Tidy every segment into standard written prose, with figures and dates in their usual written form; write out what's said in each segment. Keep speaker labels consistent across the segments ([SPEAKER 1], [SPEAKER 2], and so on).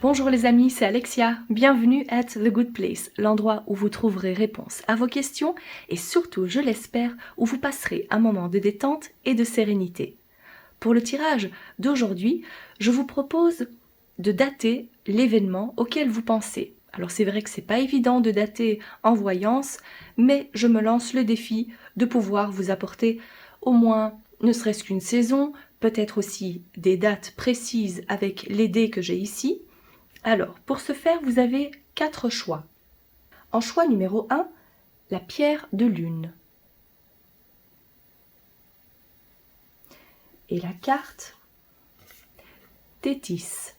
[SPEAKER 1] Bonjour les amis, c'est Alexia. Bienvenue at The Good Place, l'endroit où vous trouverez réponse à vos questions et surtout, je l'espère, où vous passerez un moment de détente et de sérénité. Pour le tirage d'aujourd'hui, je vous propose de dater l'événement auquel vous pensez. Alors c'est vrai que c'est pas évident de dater en voyance, mais je me lance le défi de pouvoir vous apporter au moins ne serait-ce qu'une saison, peut-être aussi des dates précises avec les dés que j'ai ici. Alors, pour ce faire, vous avez 4 choix. En choix numéro 1, la pierre de lune. Et la carte Tétis.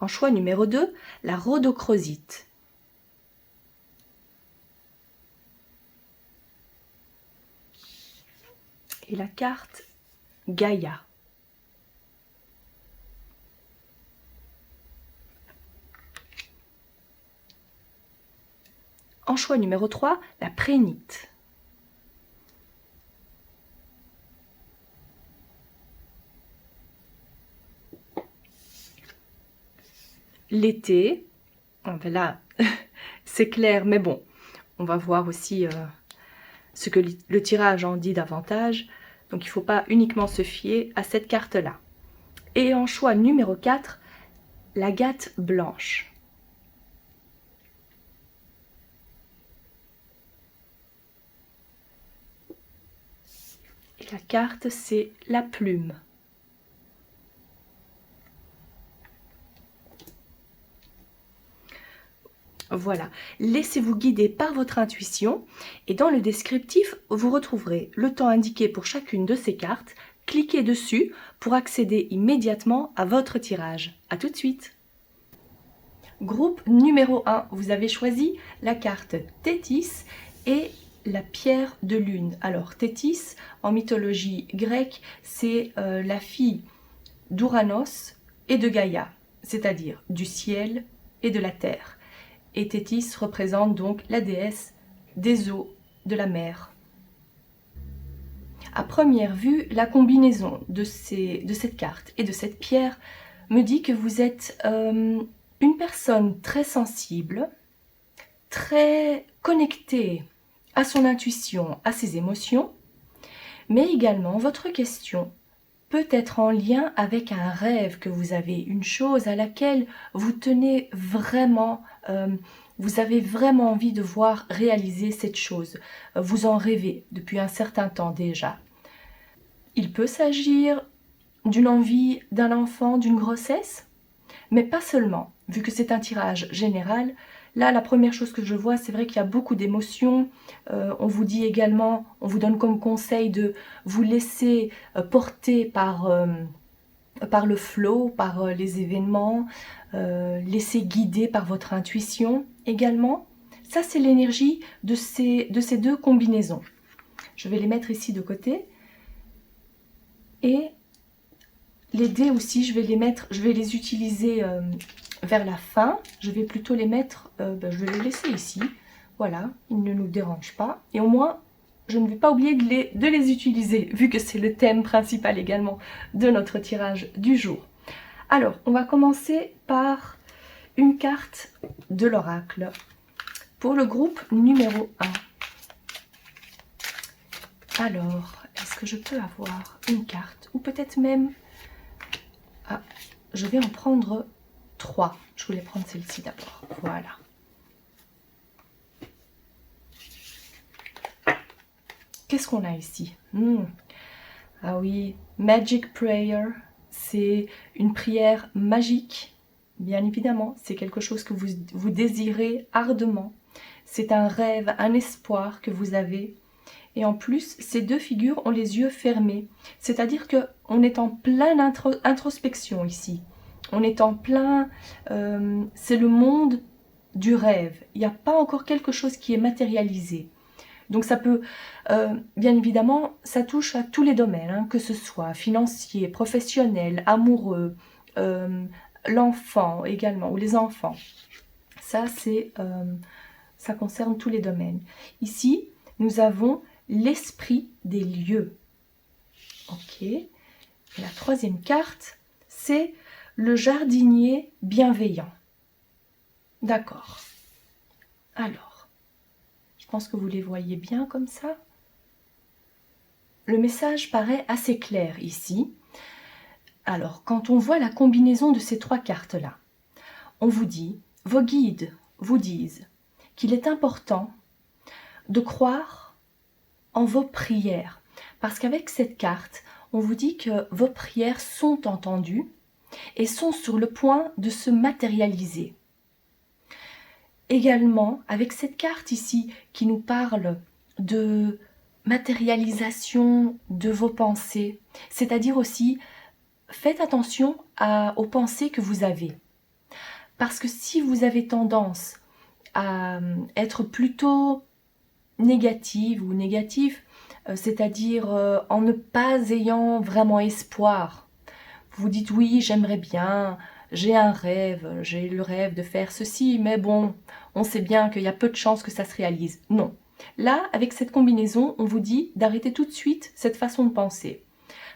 [SPEAKER 1] En choix numéro 2, la rhodochrosite. Et la carte Gaïa. En choix numéro 3, la prénite. L'été, là c'est clair, mais bon, on va voir aussi ce que le tirage en dit davantage. Donc il ne faut pas uniquement se fier à cette carte-là. Et en choix numéro 4, l'agate blanche. Et la carte, c'est la plume. Voilà, laissez-vous guider par votre intuition et dans le descriptif, vous retrouverez le temps indiqué pour chacune de ces cartes. Cliquez dessus pour accéder immédiatement à votre tirage. A tout de suite. Groupe numéro 1, vous avez choisi la carte Tétis et la pierre de lune. Alors Tétis, en mythologie grecque, c'est la fille d'Ouranos et de Gaïa, c'est-à-dire du ciel et de la terre. Et Tétis représente donc la déesse des eaux, de la mer. À première vue, la combinaison de cette carte et de cette pierre me dit que vous êtes une personne très sensible, très connectée à son intuition, à ses émotions, mais également votre question peut être en lien avec un rêve que vous avez, une chose à laquelle vous tenez vraiment, vous avez vraiment envie de voir réaliser cette chose. Vous en rêvez depuis un certain temps déjà. Il peut s'agir d'une envie d'un enfant, d'une grossesse, mais pas seulement, vu que c'est un tirage général. Là, la première chose que je vois, c'est vrai qu'il y a beaucoup d'émotions. On vous dit également, on vous donne comme conseil de vous laisser porter par le flow, par les événements, laisser guider par votre intuition également. Ça, c'est l'énergie de ces deux combinaisons. Je vais les mettre ici de côté. Et les dés aussi, je vais les utiliser vers la fin. Je vais plutôt les mettre, je vais les laisser ici. Voilà, ils ne nous dérangent pas. Et au moins, je ne vais pas oublier de les utiliser, vu que c'est le thème principal également de notre tirage du jour. Alors, on va commencer par une carte de l'oracle pour le groupe numéro 1. Alors, est-ce que je peux avoir une carte, ou peut-être même... Ah, je vais en prendre 3. Je voulais prendre celle-ci d'abord. Voilà. Qu'est-ce qu'on a ici? Ah oui, Magic Prayer, c'est une prière magique. Bien évidemment, c'est quelque chose que vous désirez ardemment. C'est un rêve, un espoir que vous avez. Et en plus, ces deux figures ont les yeux fermés. C'est-à-dire qu'on est en pleine introspection ici. On est en plein... c'est le monde du rêve. Il n'y a pas encore quelque chose qui est matérialisé. Donc ça peut, bien évidemment, ça touche à tous les domaines, hein, que ce soit financier, professionnel, amoureux, l'enfant également, ou les enfants. Ça, ça concerne tous les domaines. Ici, nous avons l'esprit des lieux. Ok. Et la troisième carte, c'est le jardinier bienveillant. D'accord. Alors, je pense que vous les voyez bien comme ça. Le message paraît assez clair ici. Alors, quand on voit la combinaison de ces trois cartes-là, on vous dit, vos guides vous disent qu'il est important de croire en vos prières. Parce qu'avec cette carte, on vous dit que vos prières sont entendues et sont sur le point de se matérialiser. Également, avec cette carte ici qui nous parle de matérialisation de vos pensées, c'est-à-dire aussi, faites attention aux pensées que vous avez. Parce que si vous avez tendance à être plutôt négative ou négatif, c'est-à-dire en ne pas ayant vraiment espoir, vous dites oui, j'aimerais bien, j'ai un rêve, j'ai le rêve de faire ceci, mais bon, on sait bien qu'il y a peu de chances que ça se réalise. Non. Là, avec cette combinaison, on vous dit d'arrêter tout de suite cette façon de penser.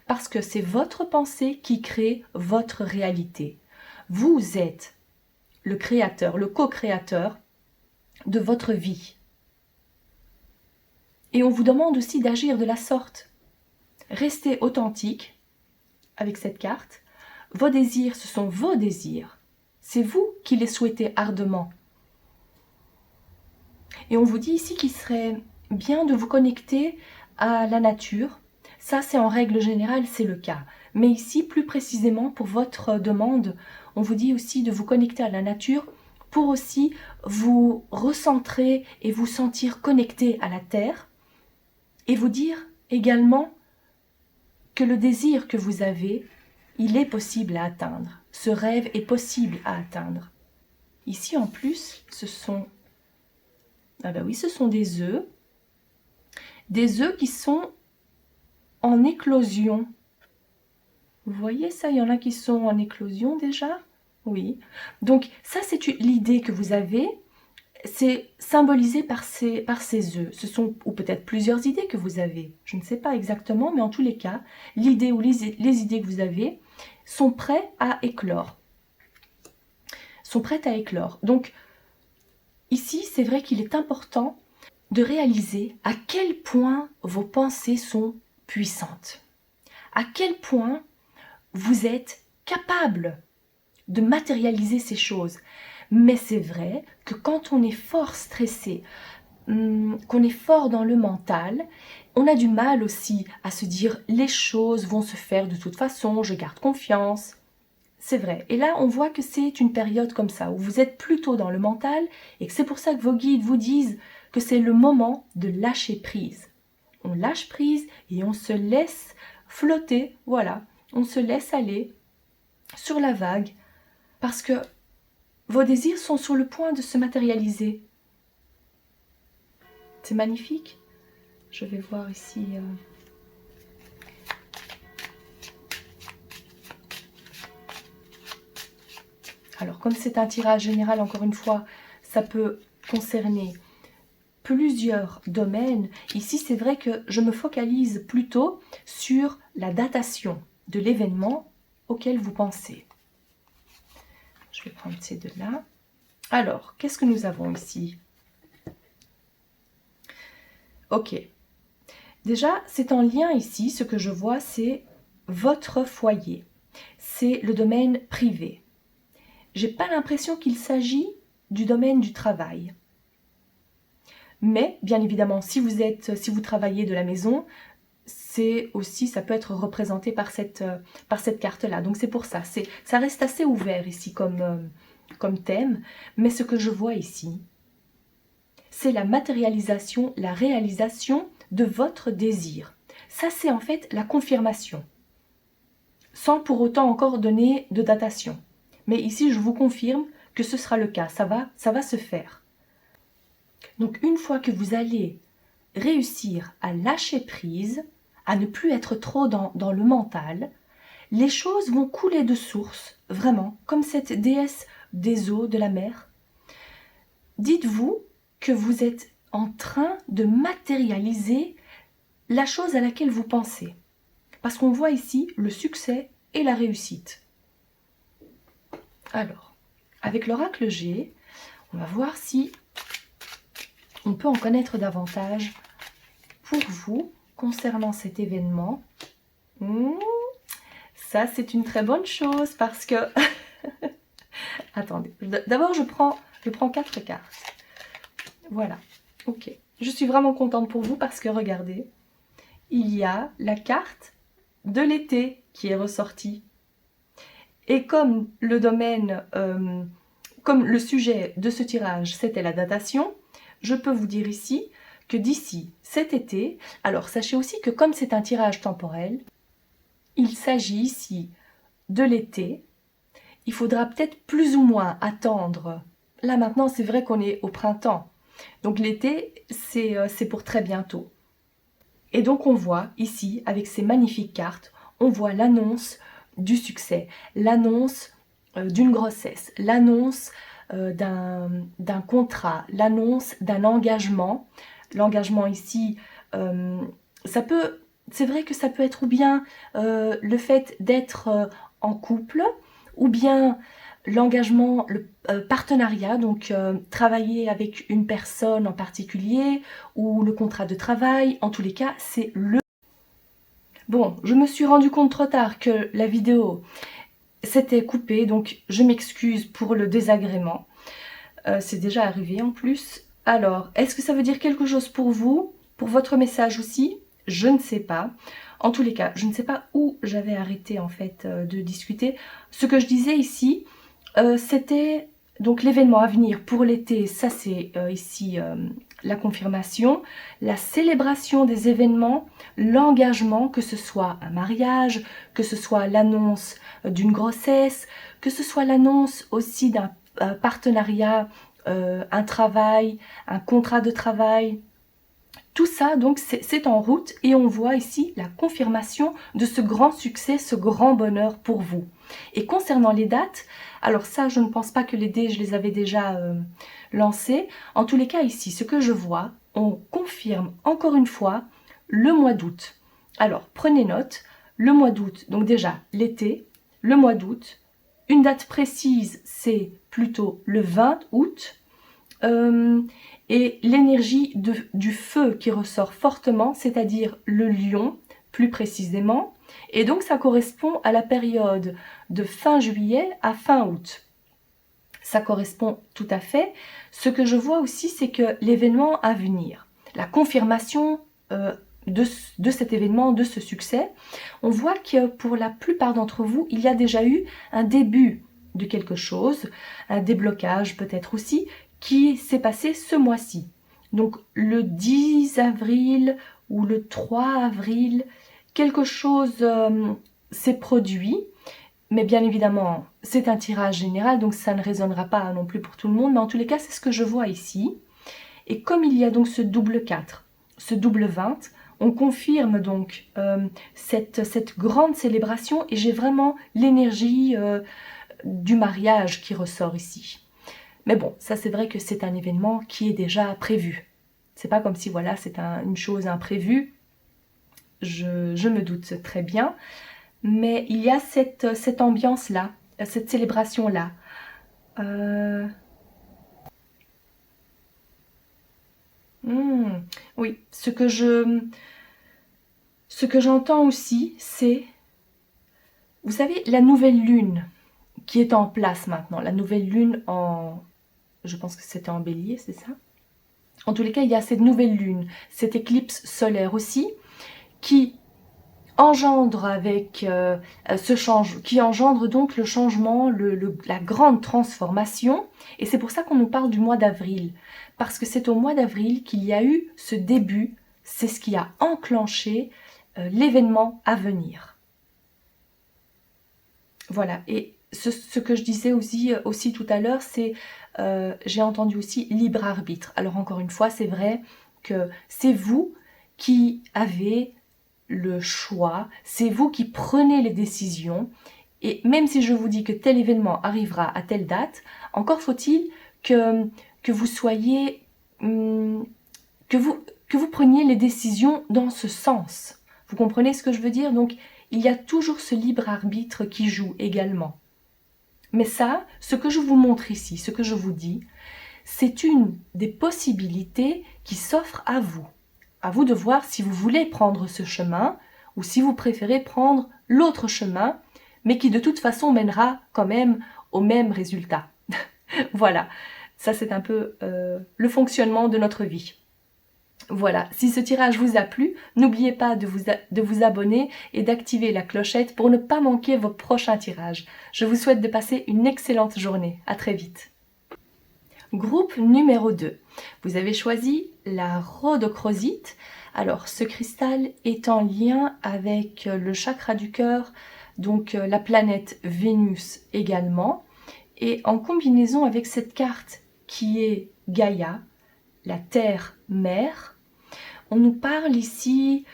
[SPEAKER 1] Parce que c'est votre pensée qui crée votre réalité. Vous êtes le créateur, le co-créateur de votre vie. Et on vous demande aussi d'agir de la sorte. Restez authentique avec cette carte. Vos désirs, ce sont vos désirs. C'est vous qui les souhaitez ardemment. Et on vous dit ici qu'il serait bien de vous connecter à la nature. Ça, c'est en règle générale, c'est le cas. Mais ici, plus précisément, pour votre demande, on vous dit aussi de vous connecter à la nature pour aussi vous recentrer et vous sentir connecté à la terre. Et vous dire également que le désir que vous avez, il est possible à atteindre. Ce rêve est possible à atteindre. Ici, en plus, ce sont des œufs. Des œufs qui sont en éclosion. Vous voyez ça, il y en a qui sont en éclosion déjà. Oui. Donc ça, c'est l'idée que vous avez. C'est symbolisé par ces œufs. Ce sont, ou peut-être plusieurs idées que vous avez. Je ne sais pas exactement, mais en tous les cas, l'idée ou les idées que vous avez sont prêtes à éclore. Donc, ici, c'est vrai qu'il est important de réaliser à quel point vos pensées sont puissantes. À quel point vous êtes capable de matérialiser ces choses. Mais c'est vrai que quand on est fort stressé, qu'on est fort dans le mental, on a du mal aussi à se dire les choses vont se faire de toute façon, je garde confiance. C'est vrai. Et là, on voit que c'est une période comme ça, où vous êtes plutôt dans le mental, et que c'est pour ça que vos guides vous disent que c'est le moment de lâcher prise. On lâche prise et on se laisse flotter, voilà. On se laisse aller sur la vague, parce que vos désirs sont sur le point de se matérialiser. C'est magnifique. Je vais voir ici. Alors, comme c'est un tirage général, encore une fois, ça peut concerner plusieurs domaines. Ici, c'est vrai que je me focalise plutôt sur la datation de l'événement auquel vous pensez. Je vais prendre ces deux-là. Alors, qu'est-ce que nous avons ici? Ok. Déjà, c'est en lien ici, ce que je vois, c'est votre foyer. C'est le domaine privé. J'ai pas l'impression qu'il s'agit du domaine du travail. Mais, bien évidemment, si vous travaillez de la maison, c'est aussi, ça peut être représenté par cette carte-là. Donc c'est pour ça. Ça reste assez ouvert ici comme thème. Mais ce que je vois ici, c'est la matérialisation, la réalisation de votre désir. Ça, c'est en fait la confirmation. Sans pour autant encore donner de datation. Mais ici, je vous confirme que ce sera le cas. Ça va se faire. Donc, une fois que vous allez réussir à lâcher prise, à ne plus être trop dans le mental, les choses vont couler de source, vraiment, comme cette déesse des eaux, de la mer. Dites-vous que vous êtes en train de matérialiser la chose à laquelle vous pensez. parce qu'on voit ici le succès et la réussite. Alors, avec l'oracle G, on va voir si on peut en connaître davantage pour vous concernant cet événement. Ça, c'est une très bonne chose parce que... Attendez, d'abord je prends 4 cartes. Voilà, ok. Je suis vraiment contente pour vous parce que regardez, il y a la carte de l'été qui est ressortie. Et comme le domaine, comme le sujet de ce tirage, c'était la datation, je peux vous dire ici que d'ici cet été, alors sachez aussi que comme c'est un tirage temporel, il s'agit ici de l'été, il faudra peut-être plus ou moins attendre. Là maintenant, c'est vrai qu'on est au printemps, donc l'été, c'est pour très bientôt. Et donc on voit ici, avec ces magnifiques cartes, on voit l'annonce du succès, l'annonce d'une grossesse, l'annonce d'un contrat, l'annonce d'un engagement. L'engagement ici, c'est vrai que ça peut être ou bien le fait d'être en couple, ou bien l'engagement, le partenariat, donc travailler avec une personne en particulier, ou le contrat de travail. En tous les cas, c'est le... Bon, je me suis rendu compte trop tard que la vidéo s'était coupée, donc je m'excuse pour le désagrément. C'est déjà arrivé en plus. Alors, est-ce que ça veut dire quelque chose pour vous? Pour votre message aussi? Je ne sais pas. En tous les cas, je ne sais pas où j'avais arrêté en fait de discuter. Ce que je disais ici, c'était donc l'événement à venir pour l'été. Ça c'est ici la confirmation, la célébration des événements, l'engagement, que ce soit un mariage, que ce soit l'annonce d'une grossesse, que ce soit l'annonce aussi d'un partenariat, un travail, un contrat de travail. Tout ça, donc, c'est en route et on voit ici la confirmation de ce grand succès, ce grand bonheur pour vous. Et concernant les dates, alors ça, je ne pense pas que les dés, je les avais déjà lancés. En tous les cas, ici, ce que je vois, on confirme encore une fois le mois d'août. Alors, prenez note, le mois d'août, donc déjà l'été, le mois d'août, une date précise, c'est plutôt le 20 août. Et l'énergie du feu qui ressort fortement, c'est-à-dire le lion, plus précisément. Et donc ça correspond à la période de fin juillet à fin août. Ça correspond tout à fait. Ce que je vois aussi, c'est que l'événement à venir, la confirmation de cet événement, de ce succès, on voit que pour la plupart d'entre vous, il y a déjà eu un début de quelque chose, un déblocage peut-être aussi, qui s'est passé ce mois-ci. Donc le 10 avril ou le 3 avril, quelque chose s'est produit. Mais bien évidemment, c'est un tirage général, donc ça ne résonnera pas non plus pour tout le monde. Mais en tous les cas, c'est ce que je vois ici. Et comme il y a donc ce double 4, ce double 20, on confirme donc cette grande célébration. Et j'ai vraiment l'énergie du mariage qui ressort ici. Mais bon, ça c'est vrai que c'est un événement qui est déjà prévu. C'est pas comme si voilà, c'est une chose imprévue. Je me doute très bien. Mais il y a cette ambiance-là, cette célébration-là. Oui, ce que j'entends aussi, c'est, vous savez, la nouvelle lune qui est en place maintenant. La nouvelle lune en... Je pense que c'était en bélier, c'est ça? En tous les cas, il y a cette nouvelle lune, cette éclipse solaire aussi, qui engendre avec qui engendre donc le changement, la grande transformation. Et c'est pour ça qu'on nous parle du mois d'avril. Parce que c'est au mois d'avril qu'il y a eu ce début, c'est ce qui a enclenché l'événement à venir. Voilà, et ce que je disais aussi tout à l'heure, c'est, j'ai entendu aussi libre arbitre. Alors encore une fois, c'est vrai que c'est vous qui avez le choix, c'est vous qui prenez les décisions. Et même si je vous dis que tel événement arrivera à telle date, encore faut-il que vous soyez, que vous preniez les décisions dans ce sens. Vous comprenez ce que je veux dire? Donc il y a toujours ce libre arbitre qui joue également. Mais ça, ce que je vous montre ici, ce que je vous dis, c'est une des possibilités qui s'offre à vous. À vous de voir si vous voulez prendre ce chemin ou si vous préférez prendre l'autre chemin, mais qui de toute façon mènera quand même au même résultat. Voilà, ça c'est un peu le fonctionnement de notre vie. Voilà, si ce tirage vous a plu, n'oubliez pas de vous abonner et d'activer la clochette pour ne pas manquer vos prochains tirages. Je vous souhaite de passer une excellente journée. À très vite. Groupe numéro 2. Vous avez choisi la rhodochrosite. Alors, ce cristal est en lien avec le chakra du cœur, donc la planète Vénus également, et en combinaison avec cette carte qui est Gaïa, la terre-mère. On nous parle ici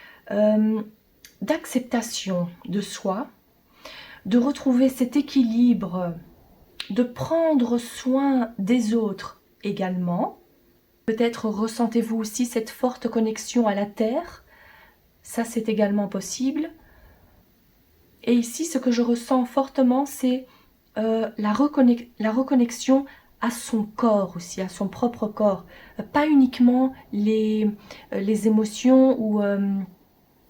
[SPEAKER 1] d'acceptation de soi, de retrouver cet équilibre, de prendre soin des autres également. Peut-être ressentez-vous aussi cette forte connexion à la terre. Ça, c'est également possible. Et ici, ce que je ressens fortement, c'est la reconnexion à son corps aussi, à son propre corps. Pas uniquement les émotions ou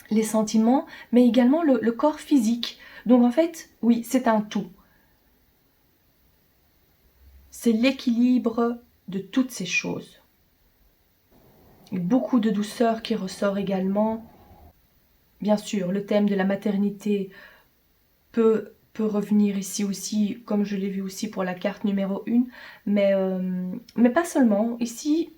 [SPEAKER 1] les sentiments, mais également le corps physique. Donc en fait, oui, c'est un tout. C'est l'équilibre de toutes ces choses. Beaucoup de douceur qui ressort également. Bien sûr, le thème de la maternité peut revenir ici aussi, comme je l'ai vu aussi pour la carte numéro 1, mais pas seulement. Ici,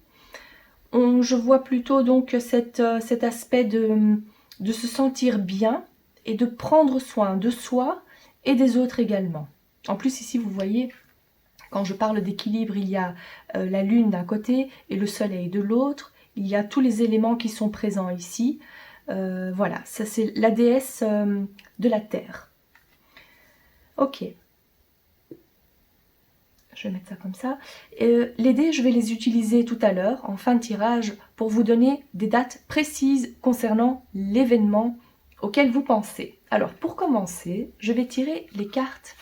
[SPEAKER 1] je vois plutôt donc cet aspect de se sentir bien et de prendre soin de soi et des autres également. En plus, ici, vous voyez, quand je parle d'équilibre, il y a la lune d'un côté et le soleil de l'autre. Il y a tous les éléments qui sont présents ici. Voilà, ça c'est la déesse de la terre. Ok. Je vais mettre ça comme ça. Les dés, je vais les utiliser tout à l'heure, en fin de tirage, pour vous donner des dates précises concernant l'événement auquel vous pensez. Alors, pour commencer, je vais tirer les cartes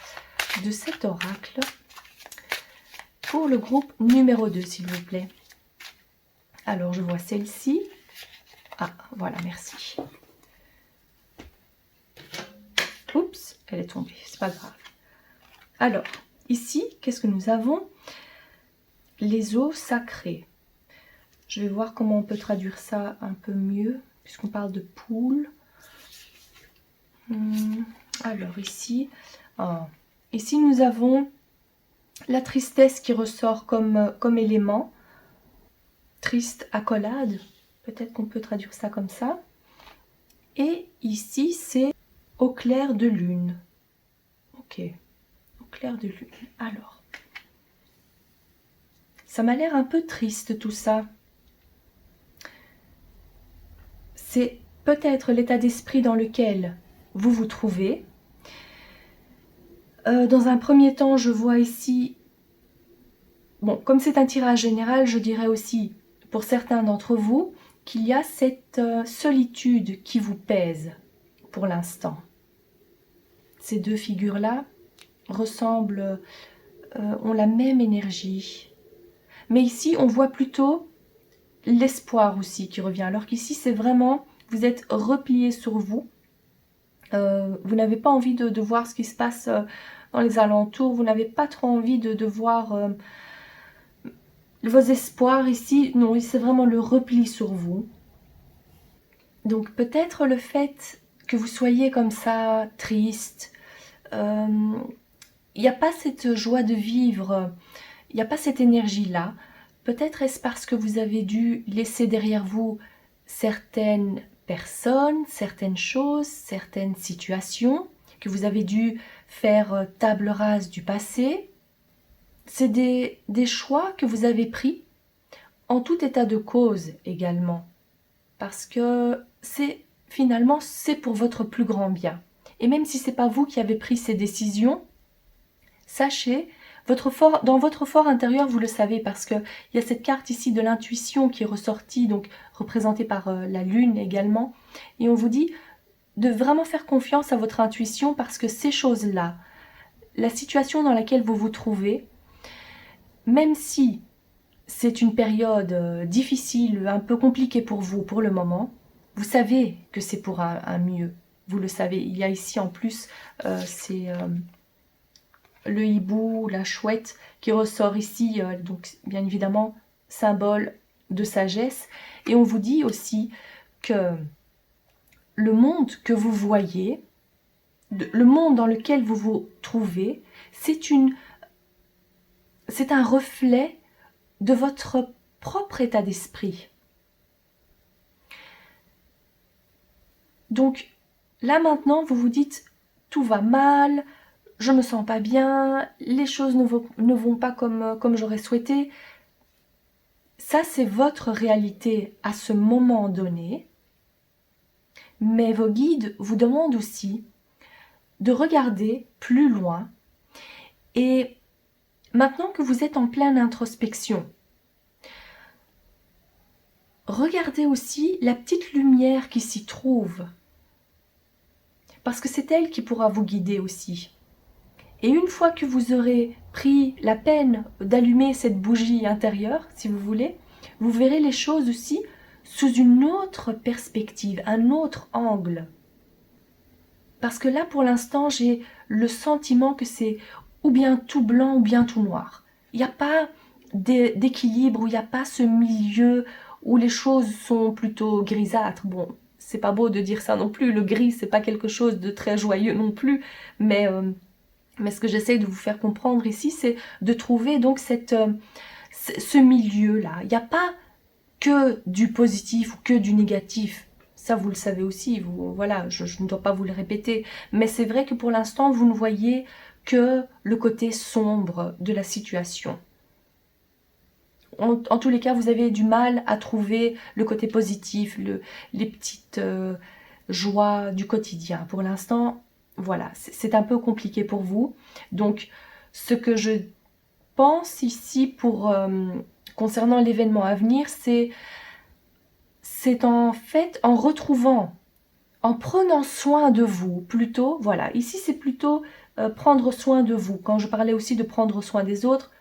[SPEAKER 1] de cet oracle pour le groupe numéro 2, s'il vous plaît. Alors, je vois celle-ci. Ah, voilà, merci. Oups, elle est tombée, c'est pas grave. Alors, ici, qu'est-ce que nous avons? Les eaux sacrées. Je vais voir comment on peut traduire ça un peu mieux, puisqu'on parle de poule. Alors, ici, ici, nous avons la tristesse qui ressort comme élément. Triste accolade, peut-être qu'on peut traduire ça comme ça. Et ici, c'est au clair de lune. Ok, au clair de lune. Alors, ça m'a l'air un peu triste tout ça. C'est peut-être l'état d'esprit dans lequel vous vous trouvez. Dans un premier temps, je vois ici, bon, comme c'est un tirage général, je dirais aussi pour certains d'entre vous qu'il y a cette solitude qui vous pèse pour l'instant. Ces deux figures-là ressemblent, ont la même énergie. Mais ici, on voit plutôt l'espoir aussi qui revient. Alors qu'ici, c'est vraiment, vous êtes replié sur vous. Vous n'avez pas envie de voir ce qui se passe dans les alentours. Vous n'avez pas trop envie de voir vos espoirs ici. Non, c'est vraiment le repli sur vous. Donc peut-être le fait que vous soyez comme ça, triste, il n'y a pas cette joie de vivre, il n'y a pas cette énergie-là. Peut-être est-ce parce que vous avez dû laisser derrière vous certaines personnes, certaines choses, certaines situations, que vous avez dû faire table rase du passé. C'est des choix que vous avez pris en tout état de cause également. Parce que finalement, c'est pour votre plus grand bien. Et même si ce n'est pas vous qui avez pris ces décisions, sachez, dans votre fort intérieur, vous le savez, parce qu'il y a cette carte ici de l'intuition qui est ressortie, donc représentée par la lune également. Et on vous dit, de vraiment faire confiance à votre intuition parce que ces choses-là, la situation dans laquelle vous vous trouvez, même si c'est une période difficile, un peu compliquée pour vous pour le moment, vous savez que c'est pour un mieux. Vous le savez. Il y a ici en plus, c'est le hibou, la chouette qui ressort ici, donc bien évidemment, symbole de sagesse. Et on vous dit aussi que le monde que vous voyez, le monde dans lequel vous vous trouvez, c'est un reflet de votre propre état d'esprit. Donc là maintenant, vous vous dites, tout va mal, je me sens pas bien, les choses ne vont pas comme j'aurais souhaité. Ça, c'est votre réalité à ce moment donné. Mais vos guides vous demandent aussi de regarder plus loin. Et maintenant que vous êtes en pleine introspection, regardez aussi la petite lumière qui s'y trouve. Parce que c'est elle qui pourra vous guider aussi. Et une fois que vous aurez pris la peine d'allumer cette bougie intérieure, si vous voulez, vous verrez les choses aussi sous une autre perspective, un autre angle. Parce que là, pour l'instant, j'ai le sentiment que c'est ou bien tout blanc ou bien tout noir. Il n'y a pas d'équilibre, où il n'y a pas ce milieu où les choses sont plutôt grisâtres. Bon, c'est pas beau de dire ça non plus, le gris, c'est pas quelque chose de très joyeux non plus, mais ce que j'essaye de vous faire comprendre ici, c'est de trouver donc ce milieu-là. Il n'y a pas que du positif ou que du négatif. Ça, vous le savez aussi, voilà, je ne dois pas vous le répéter. Mais c'est vrai que pour l'instant, vous ne voyez que le côté sombre de la situation. En tous les cas, vous avez du mal à trouver le côté positif, les petites joies du quotidien. Pour l'instant, voilà, c'est un peu compliqué pour vous. Donc, ce que je pense ici concernant l'événement à venir, c'est en fait en retrouvant, en prenant soin de vous, plutôt, voilà, ici c'est plutôt prendre soin de vous. Quand je parlais aussi de prendre soin des autres,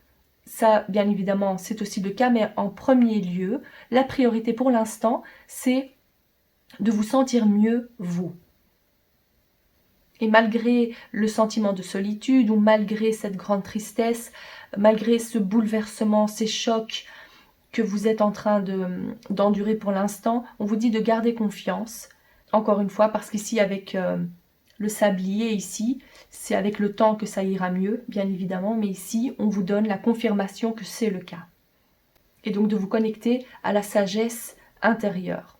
[SPEAKER 1] ça, bien évidemment, c'est aussi le cas, mais en premier lieu, la priorité pour l'instant, c'est de vous sentir mieux, vous. Et malgré le sentiment de solitude, ou malgré cette grande tristesse, malgré ce bouleversement, ces chocs que vous êtes en train d'endurer pour l'instant, on vous dit de garder confiance, encore une fois, parce qu'ici, avec le sablier, ici, c'est avec le temps que ça ira mieux, bien évidemment, mais ici, on vous donne la confirmation que c'est le cas. Et donc de vous connecter à la sagesse intérieure.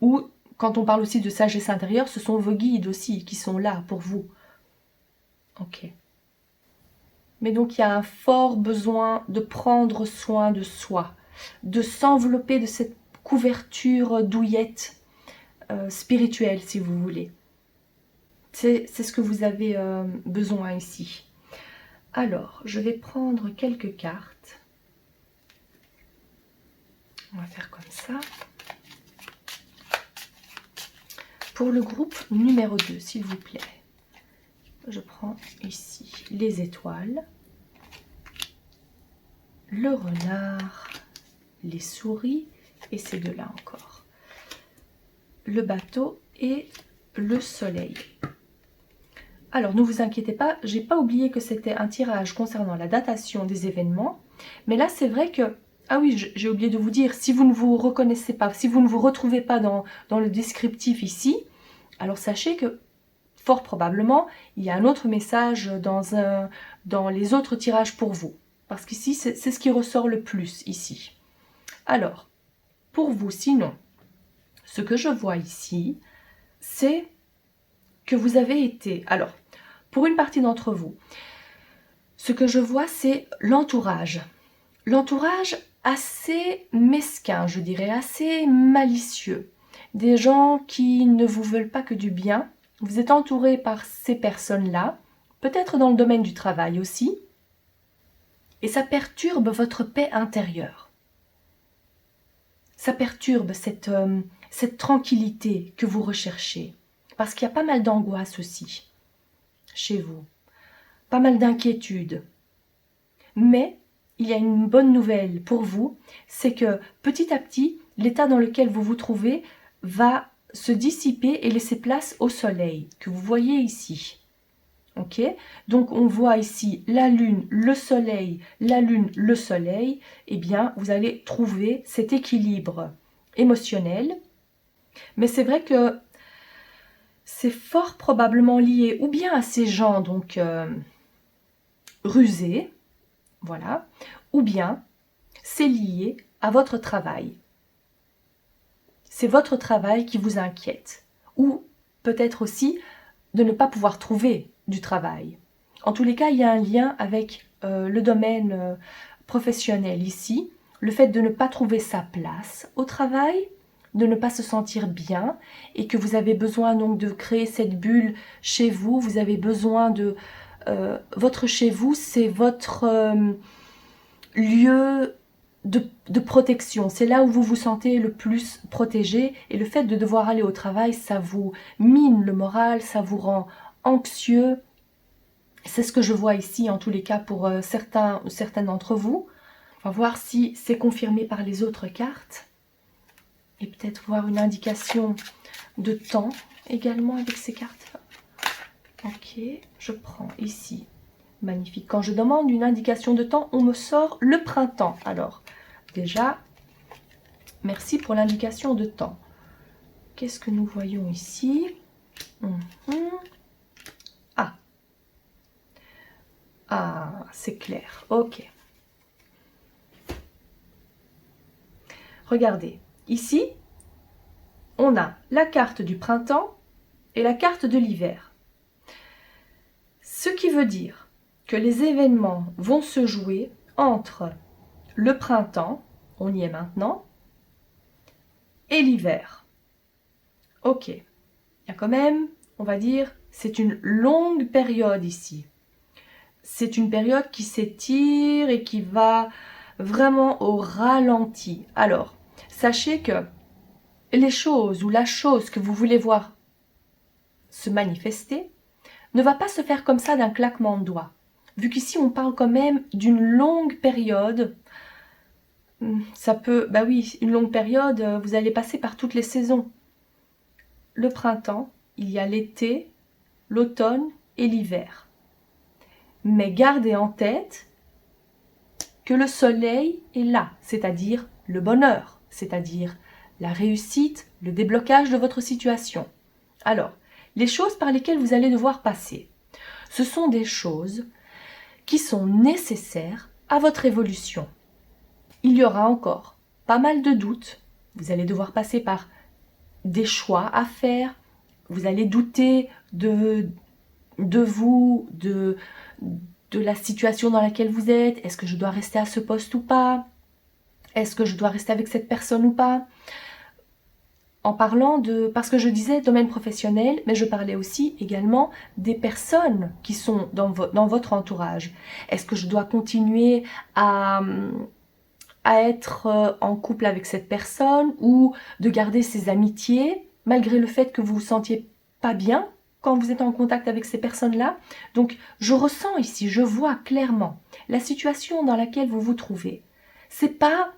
[SPEAKER 1] Ou, quand on parle aussi de sagesse intérieure, ce sont vos guides aussi qui sont là pour vous. Ok. Mais donc il y a un fort besoin de prendre soin de soi, de s'envelopper de cette couverture douillette spirituelle, si vous voulez. C'est ce que vous avez besoin ici. Alors, je vais prendre quelques cartes. On va faire comme ça. Pour le groupe numéro 2, s'il vous plaît. Je prends ici les étoiles, le renard, les souris et ces deux-là encore. Le bateau et le soleil. Alors, ne vous inquiétez pas, j'ai pas oublié que c'était un tirage concernant la datation des événements. Mais là, c'est vrai que... Ah oui, j'ai oublié de vous dire, si vous ne vous reconnaissez pas, si vous ne vous retrouvez pas dans le descriptif ici, alors sachez que fort probablement, il y a un autre message dans les autres tirages pour vous. Parce qu'ici, c'est ce qui ressort le plus ici. Alors, pour vous, sinon, ce que je vois ici, c'est que vous avez été... Alors, pour une partie d'entre vous, ce que je vois, c'est l'entourage. L'entourage assez mesquin, je dirais, assez malicieux. Des gens qui ne vous veulent pas que du bien. Vous êtes entouré par ces personnes-là, peut-être dans le domaine du travail aussi, et ça perturbe votre paix intérieure. Ça perturbe cette tranquillité que vous recherchez. Parce qu'il y a pas mal d'angoisse aussi chez vous, pas mal d'inquiétude. Mais il y a une bonne nouvelle pour vous, c'est que petit à petit, l'état dans lequel vous vous trouvez va se dissiper et laisser place au soleil, que vous voyez ici. Ok? Donc on voit ici la lune, le soleil, la lune, le soleil. Eh bien, vous allez trouver cet équilibre émotionnel. Mais c'est vrai que c'est fort probablement lié ou bien à ces gens donc rusés, voilà, ou bien c'est lié à votre travail. C'est votre travail qui vous inquiète. Ou peut-être aussi de ne pas pouvoir trouver du travail. En tous les cas, il y a un lien avec le domaine professionnel ici. Le fait de ne pas trouver sa place au travail, de ne pas se sentir bien et que vous avez besoin donc de créer cette bulle chez vous. Vous avez besoin de... votre chez vous, c'est votre lieu de protection. C'est là où vous vous sentez le plus protégé. Et le fait de devoir aller au travail, ça vous mine le moral, ça vous rend anxieux. C'est ce que je vois ici, en tous les cas, pour certains ou certaines d'entre vous. On va voir si c'est confirmé par les autres cartes. Et peut-être voir une indication de temps également avec ces cartes. Ok, je prends ici. Magnifique. Quand je demande une indication de temps, on me sort le printemps. Alors, déjà, merci pour l'indication de temps. Qu'est-ce que nous voyons ici? Ah. Ah, c'est clair. Ok. Regardez. Ici, on a la carte du printemps et la carte de l'hiver. Ce qui veut dire que les événements vont se jouer entre le printemps, on y est maintenant, et l'hiver. Ok. Il y a quand même, on va dire, c'est une longue période ici. C'est une période qui s'étire et qui va vraiment au ralenti. Alors, sachez que les choses ou la chose que vous voulez voir se manifester ne va pas se faire comme ça d'un claquement de doigts. Vu qu'ici on parle quand même d'une longue période, ça peut, bah oui, une longue période, vous allez passer par toutes les saisons. Le printemps, il y a l'été, l'automne et l'hiver. Mais gardez en tête que le soleil est là, c'est-à-dire le bonheur, c'est-à-dire la réussite, le déblocage de votre situation. Alors, les choses par lesquelles vous allez devoir passer, ce sont des choses qui sont nécessaires à votre évolution. Il y aura encore pas mal de doutes, vous allez devoir passer par des choix à faire, vous allez douter de vous, de la situation dans laquelle vous êtes. Est-ce que je dois rester à ce poste ou pas? Est-ce que je dois rester avec cette personne ou pas? En parlant de... Parce que je disais domaine professionnel, mais je parlais aussi également des personnes qui sont dans votre entourage. Est-ce que je dois continuer à être en couple avec cette personne ou de garder ses amitiés malgré le fait que vous vous sentiez pas bien quand vous êtes en contact avec ces personnes-là? Donc, je ressens ici, je vois clairement la situation dans laquelle vous vous trouvez. C'est pas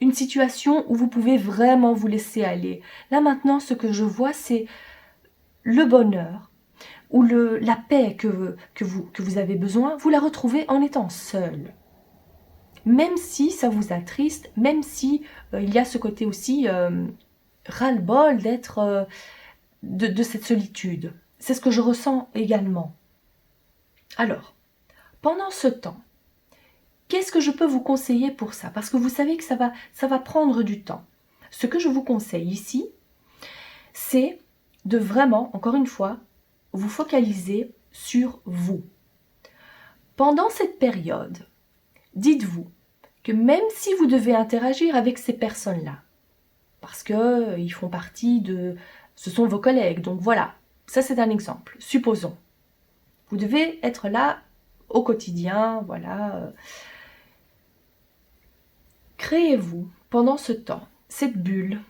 [SPEAKER 1] une situation où vous pouvez vraiment vous laisser aller. Là maintenant, ce que je vois, c'est le bonheur ou la paix que vous avez besoin, vous la retrouvez en étant seul. Même si ça vous attriste, même si il y a ce côté aussi ras-le-bol d'être de cette solitude. C'est ce que je ressens également. Alors, pendant ce temps, qu'est-ce que je peux vous conseiller pour ça? Parce que vous savez que ça va prendre du temps. Ce que je vous conseille ici, c'est de vraiment, encore une fois, vous focaliser sur vous. Pendant cette période, dites-vous que même si vous devez interagir avec ces personnes-là, parce qu'ils font partie de... Ce sont vos collègues, donc voilà, ça c'est un exemple. Supposons, vous devez être là au quotidien, voilà. Créez-vous pendant ce temps, cette bulle,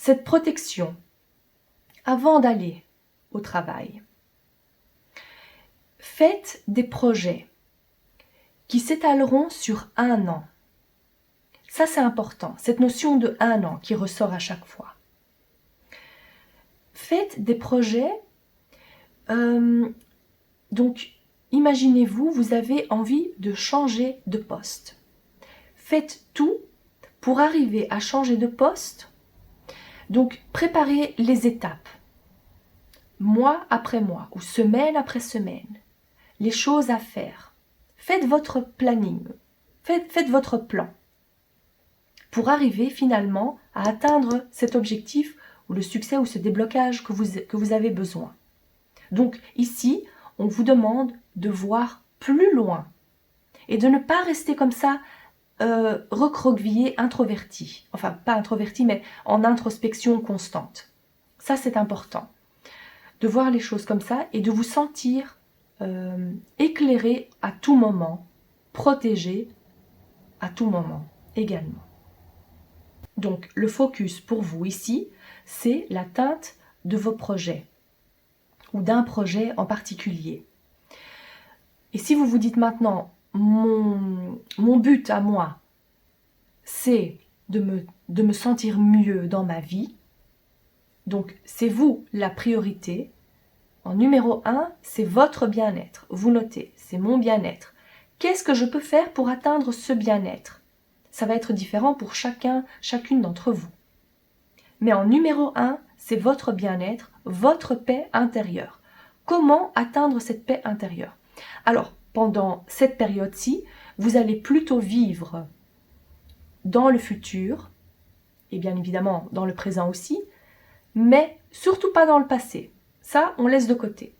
[SPEAKER 1] cette protection avant d'aller au travail. Faites des projets qui s'étaleront sur 1 an. Ça, c'est important, cette notion de 1 an qui ressort à chaque fois. Faites des projets, donc imaginez-vous, vous avez envie de changer de poste. Faites tout pour arriver à changer de poste, donc préparez les étapes, mois après mois ou semaine après semaine, les choses à faire. Faites votre planning, faites votre plan pour arriver finalement à atteindre cet objectif ou le succès ou ce déblocage que vous avez besoin. Donc ici, on vous demande de voir plus loin et de ne pas rester comme ça recroquevillé, introverti. Enfin, pas introverti, mais en introspection constante. Ça, c'est important. De voir les choses comme ça et de vous sentir éclairé à tout moment, protégé à tout moment également. Donc, le focus pour vous ici, c'est l'atteinte de vos projets ou d'un projet en particulier. Et si vous vous dites maintenant, mon but à moi, c'est de me sentir mieux dans ma vie, donc c'est vous la priorité. En numéro 1, c'est votre bien-être. Vous notez, c'est mon bien-être. Qu'est-ce que je peux faire pour atteindre ce bien-être? Ça va être différent pour chacune d'entre vous. Mais en numéro 1, c'est votre bien-être, votre paix intérieure. Comment atteindre cette paix intérieure? Alors, pendant cette période-ci, vous allez plutôt vivre dans le futur, et bien évidemment dans le présent aussi, mais surtout pas dans le passé. Ça, on laisse de côté.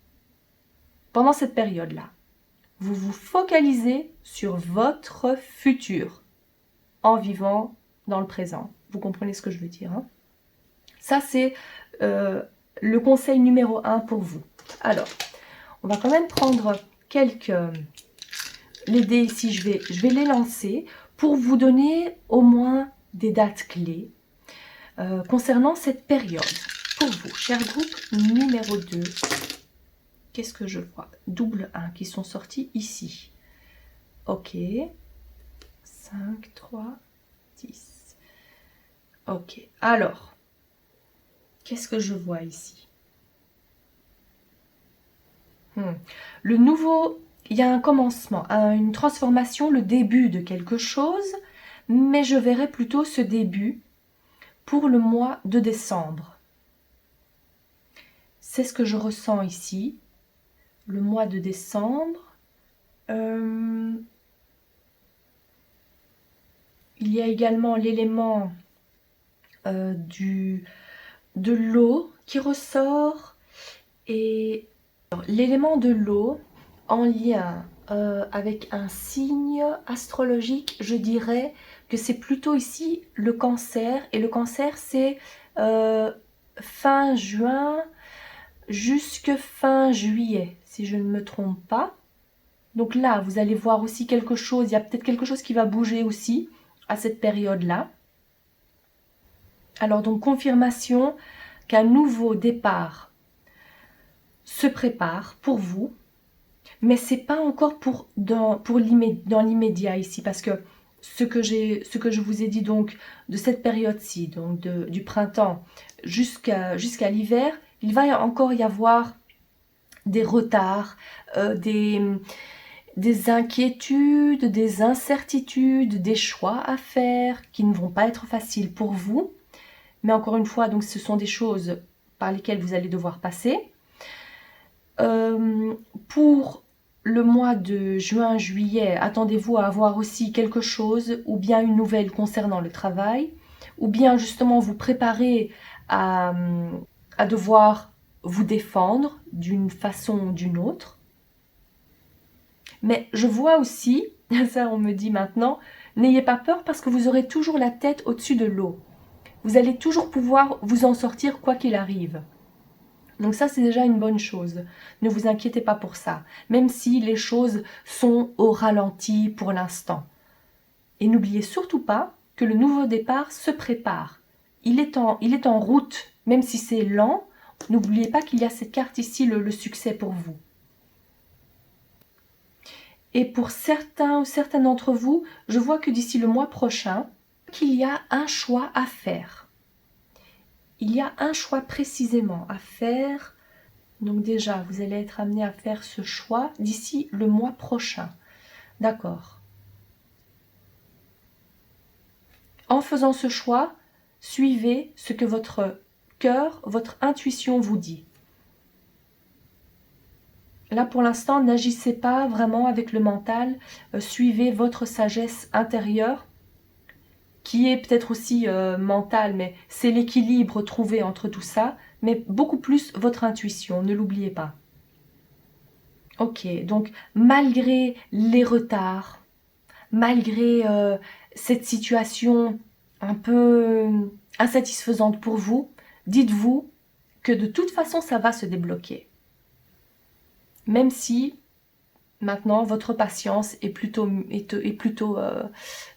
[SPEAKER 1] Pendant cette période-là, vous vous focalisez sur votre futur en vivant dans le présent. Vous comprenez ce que je veux dire, hein? Ça, c'est le conseil numéro 1 pour vous. Alors, on va quand même prendre les dés ici, je vais les lancer pour vous donner au moins des dates clés concernant cette période. Pour vous, cher groupe numéro 2, qu'est-ce que je vois? Double 1 qui sont sortis ici. Ok. 5, 3, 10. Ok. Alors, qu'est-ce que je vois ici? Le nouveau, il y a un commencement, une transformation, le début de quelque chose, mais je verrai plutôt ce début pour le mois de décembre. C'est ce que je ressens ici, le mois de décembre. Il y a également l'élément de l'eau qui ressort, et l'élément de l'eau en lien avec un signe astrologique, je dirais que c'est plutôt ici le cancer, et le cancer c'est fin juin jusque fin juillet, si je ne me trompe pas. Donc là, vous allez voir aussi quelque chose, il y a peut-être quelque chose qui va bouger aussi à cette période-là. Alors donc, confirmation qu'un nouveau départ se prépare pour vous, mais c'est pas encore dans l'immédiat ici, parce que ce que je vous ai dit donc de cette période-ci, donc du printemps jusqu'à l'hiver, il va encore y avoir des retards, des inquiétudes, des incertitudes, des choix à faire qui ne vont pas être faciles pour vous. Mais encore une fois, donc ce sont des choses par lesquelles vous allez devoir passer. Pour le mois de juin-juillet, attendez-vous à avoir aussi quelque chose, ou bien une nouvelle concernant le travail, ou bien justement vous préparer à devoir vous défendre d'une façon ou d'une autre. Mais je vois aussi, ça on me dit maintenant, n'ayez pas peur parce que vous aurez toujours la tête au-dessus de l'eau. Vous allez toujours pouvoir vous en sortir quoi qu'il arrive. Donc ça, c'est déjà une bonne chose. Ne vous inquiétez pas pour ça, même si les choses sont au ralenti pour l'instant. Et n'oubliez surtout pas que le nouveau départ se prépare. il est en route, même si c'est lent. N'oubliez pas qu'il y a cette carte ici, le succès pour vous. Et pour certains ou certaines d'entre vous, je vois que d'ici le mois prochain, qu'il y a un choix à faire. Il y a un choix précisément à faire. Donc déjà, vous allez être amené à faire ce choix d'ici le mois prochain. D'accord. En faisant ce choix, suivez ce que votre cœur, votre intuition vous dit. Là, pour l'instant, n'agissez pas vraiment avec le mental. Suivez votre sagesse intérieure, qui est peut-être aussi mentale, mais c'est l'équilibre trouvé entre tout ça, mais beaucoup plus votre intuition, ne l'oubliez pas. Ok, donc malgré les retards, malgré cette situation un peu insatisfaisante pour vous, dites-vous que de toute façon, ça va se débloquer. Même si maintenant, votre patience est plutôt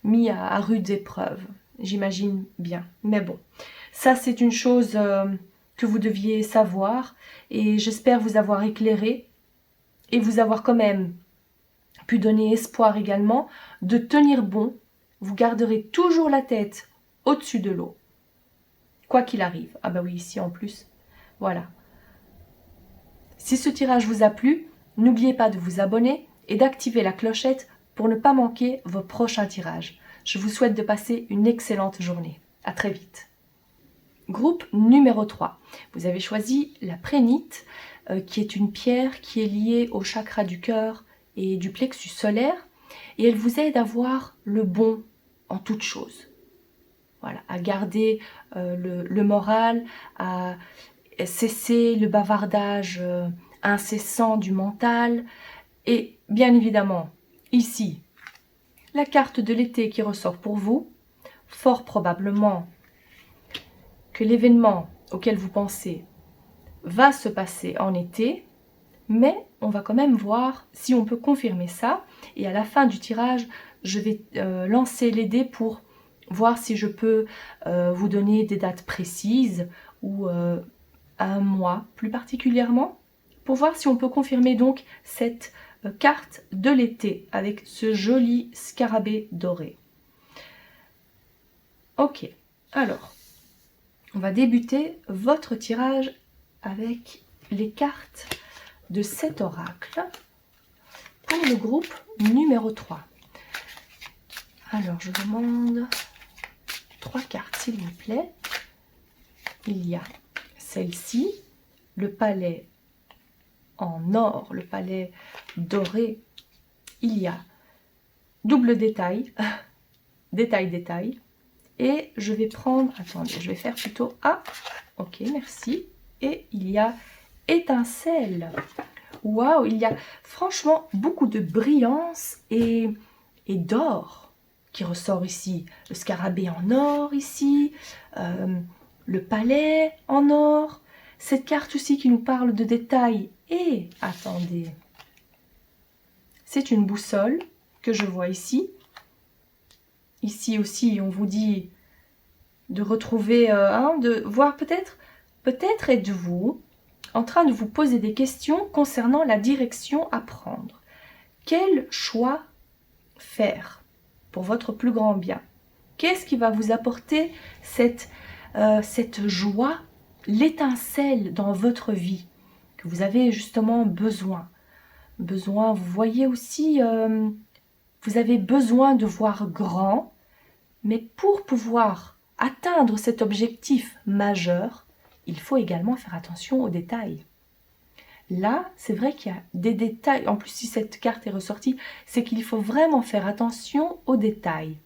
[SPEAKER 1] mise à rude épreuve. J'imagine bien. Mais bon, ça c'est une chose que vous deviez savoir. Et j'espère vous avoir éclairé et vous avoir quand même pu donner espoir également de tenir bon. Vous garderez toujours la tête au-dessus de l'eau. Quoi qu'il arrive. Ah bah oui, ici en plus. Voilà. Si ce tirage vous a plu, n'oubliez pas de vous abonner et d'activer la clochette pour ne pas manquer vos prochains tirages. Je vous souhaite de passer une excellente journée. À très vite. Groupe numéro 3. Vous avez choisi la prénite, qui est une pierre qui est liée au chakra du cœur et du plexus solaire. Et elle vous aide à voir le bon en toute chose. Voilà, à garder le moral, à cesser le bavardage incessant du mental. Et bien évidemment, ici, la carte de l'été qui ressort pour vous. Fort probablement que l'événement auquel vous pensez va se passer en été, mais on va quand même voir si on peut confirmer ça. Et à la fin du tirage, je vais lancer les dés pour voir si je peux vous donner des dates précises ou un mois plus particulièrement, pour voir si on peut confirmer donc cette carte de l'été avec ce joli scarabée doré. Ok, alors, on va débuter votre tirage avec les cartes de cet oracle pour le groupe numéro 3. Alors, je demande 3 cartes, s'il vous plaît. Il y a celle-ci, le palais en or, le palais doré. Il y a double détail, détail. Et je vais prendre, attendez, je vais faire plutôt A. Ok, merci. Et il y a étincelle. Waouh, il y a franchement beaucoup de brillance et d'or qui ressort ici. Le scarabée en or ici, le palais en or. Cette carte aussi qui nous parle de détails. Et, attendez, c'est une boussole que je vois ici. Ici aussi, on vous dit de retrouver, de voir peut-être êtes-vous en train de vous poser des questions concernant la direction à prendre. Quel choix faire pour votre plus grand bien? Qu'est-ce qui va vous apporter cette joie, l'étincelle dans votre vie que vous avez justement besoin? Vous voyez aussi, vous avez besoin de voir grand, mais pour pouvoir atteindre cet objectif majeur, il faut également faire attention aux détails. Là, c'est vrai qu'il y a des détails. En plus, si cette carte est ressortie, c'est qu'il faut vraiment faire attention aux détails.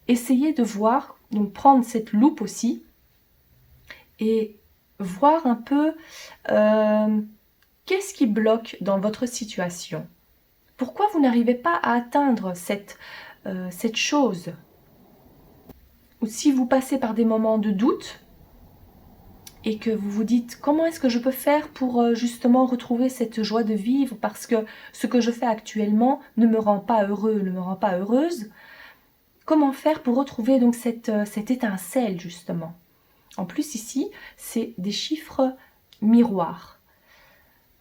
[SPEAKER 1] Essayez de voir, donc prendre cette loupe aussi, et voir un peu qu'est-ce qui bloque dans votre situation. Pourquoi vous n'arrivez pas à atteindre cette chose? Ou si vous passez par des moments de doute, et que vous vous dites comment est-ce que je peux faire pour justement retrouver cette joie de vivre parce que ce que je fais actuellement ne me rend pas heureux, ne me rend pas heureuse. Comment faire pour retrouver donc cette étincelle justement? En plus ici, c'est des chiffres miroirs.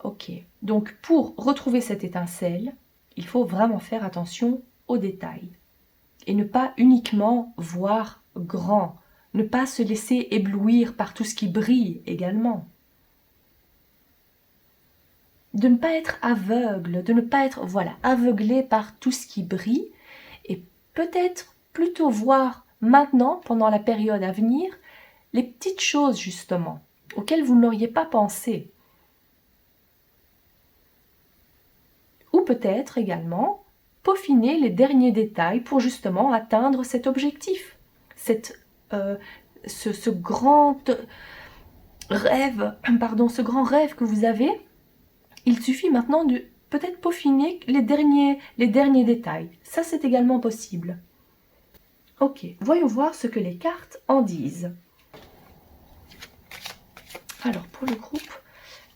[SPEAKER 1] Ok, donc pour retrouver cette étincelle, il faut vraiment faire attention aux détails. Et ne pas uniquement voir grand, ne pas se laisser éblouir par tout ce qui brille également. De ne pas être aveugle, de ne pas être aveuglé par tout ce qui brille et peut-être plutôt voir maintenant, pendant la période à venir, les petites choses justement auxquelles vous n'auriez pas pensé. Ou peut-être également peaufiner les derniers détails pour justement atteindre cet objectif, ce grand rêve, ce grand rêve que vous avez. Il suffit maintenant de peut-être peaufiner les derniers détails. Ça, c'est également possible. Ok, voyons voir ce que les cartes en disent. Alors, pour le groupe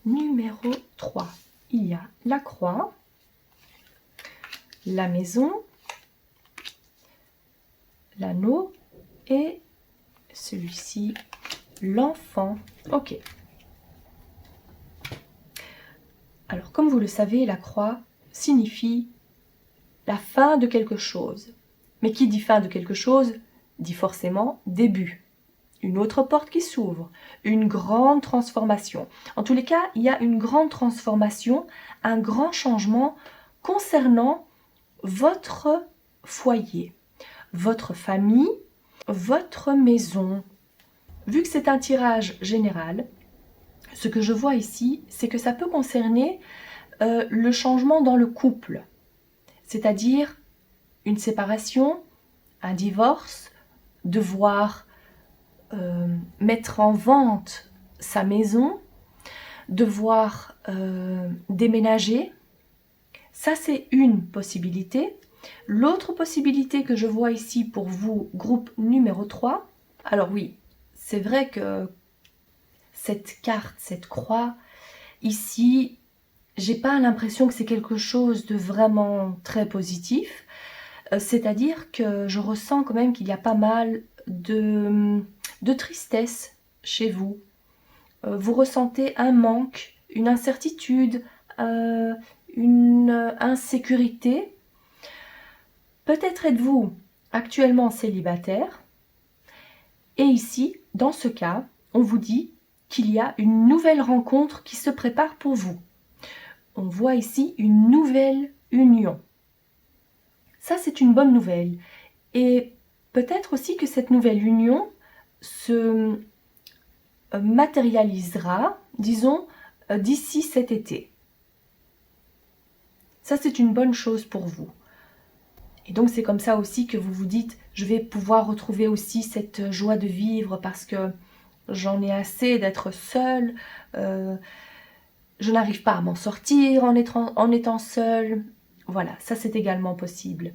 [SPEAKER 1] numéro 3, il y a la croix, la maison, l'anneau et celui-ci, l'enfant. Ok. Alors, comme vous le savez, la croix signifie la fin de quelque chose. Mais qui dit fin de quelque chose, dit forcément début. Une autre porte qui s'ouvre, une grande transformation. En tous les cas, il y a une grande transformation, un grand changement concernant votre foyer, votre famille, votre maison. Vu que c'est un tirage général, ce que je vois ici, c'est que ça peut concerner le changement dans le couple, c'est-à-dire une séparation, un divorce, devoir mettre en vente sa maison, devoir déménager. Ça, c'est une possibilité. L'autre possibilité que je vois ici pour vous, groupe numéro 3, alors oui, c'est vrai que cette carte, cette croix, ici, j'ai pas l'impression que c'est quelque chose de vraiment très positif. C'est-à-dire que je ressens quand même qu'il y a pas mal de tristesse chez vous. Vous ressentez un manque, une incertitude, une insécurité. Peut-être êtes-vous actuellement célibataire. Et ici, dans ce cas, on vous dit qu'il y a une nouvelle rencontre qui se prépare pour vous. On voit ici une nouvelle union. Ça, c'est une bonne nouvelle. Et peut-être aussi que cette nouvelle union se matérialisera, disons, d'ici cet été. Ça, c'est une bonne chose pour vous. Et donc, c'est comme ça aussi que vous vous dites, je vais pouvoir retrouver aussi cette joie de vivre parce que j'en ai assez d'être seule. Je n'arrive pas à m'en sortir en étant seule. Voilà, ça, c'est également possible.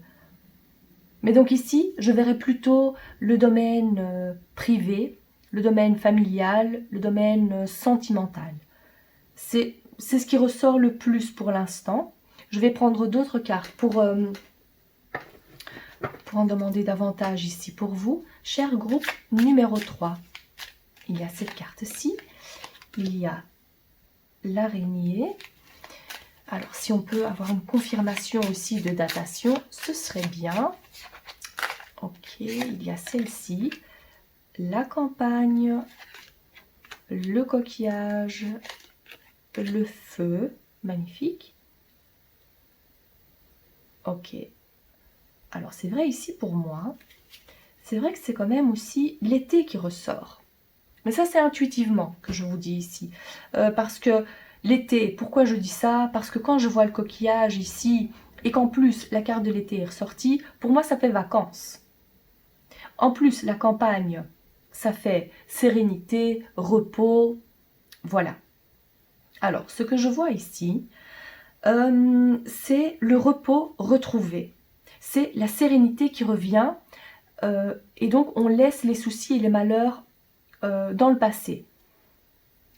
[SPEAKER 1] Mais donc ici, je verrai plutôt le domaine privé, le domaine familial, le domaine sentimental. C'est ce qui ressort le plus pour l'instant. Je vais prendre d'autres cartes pour en demander davantage ici pour vous. Cher groupe numéro 3, il y a cette carte-ci, il y a l'araignée. Alors, si on peut avoir une confirmation aussi de datation, ce serait bien. Ok, il y a celle-ci, la campagne, le coquillage, le feu, magnifique. Ok, alors c'est vrai ici pour moi, c'est vrai que c'est quand même aussi l'été qui ressort. Mais ça c'est intuitivement que je vous dis ici, parce que l'été, pourquoi je dis ça? Parce que quand je vois le coquillage ici, et qu'en plus la carte de l'été est ressortie, pour moi ça fait vacances. En plus, la campagne, ça fait sérénité, repos, voilà. Alors, ce que je vois ici, c'est le repos retrouvé. C'est la sérénité qui revient et donc on laisse les soucis et les malheurs dans le passé.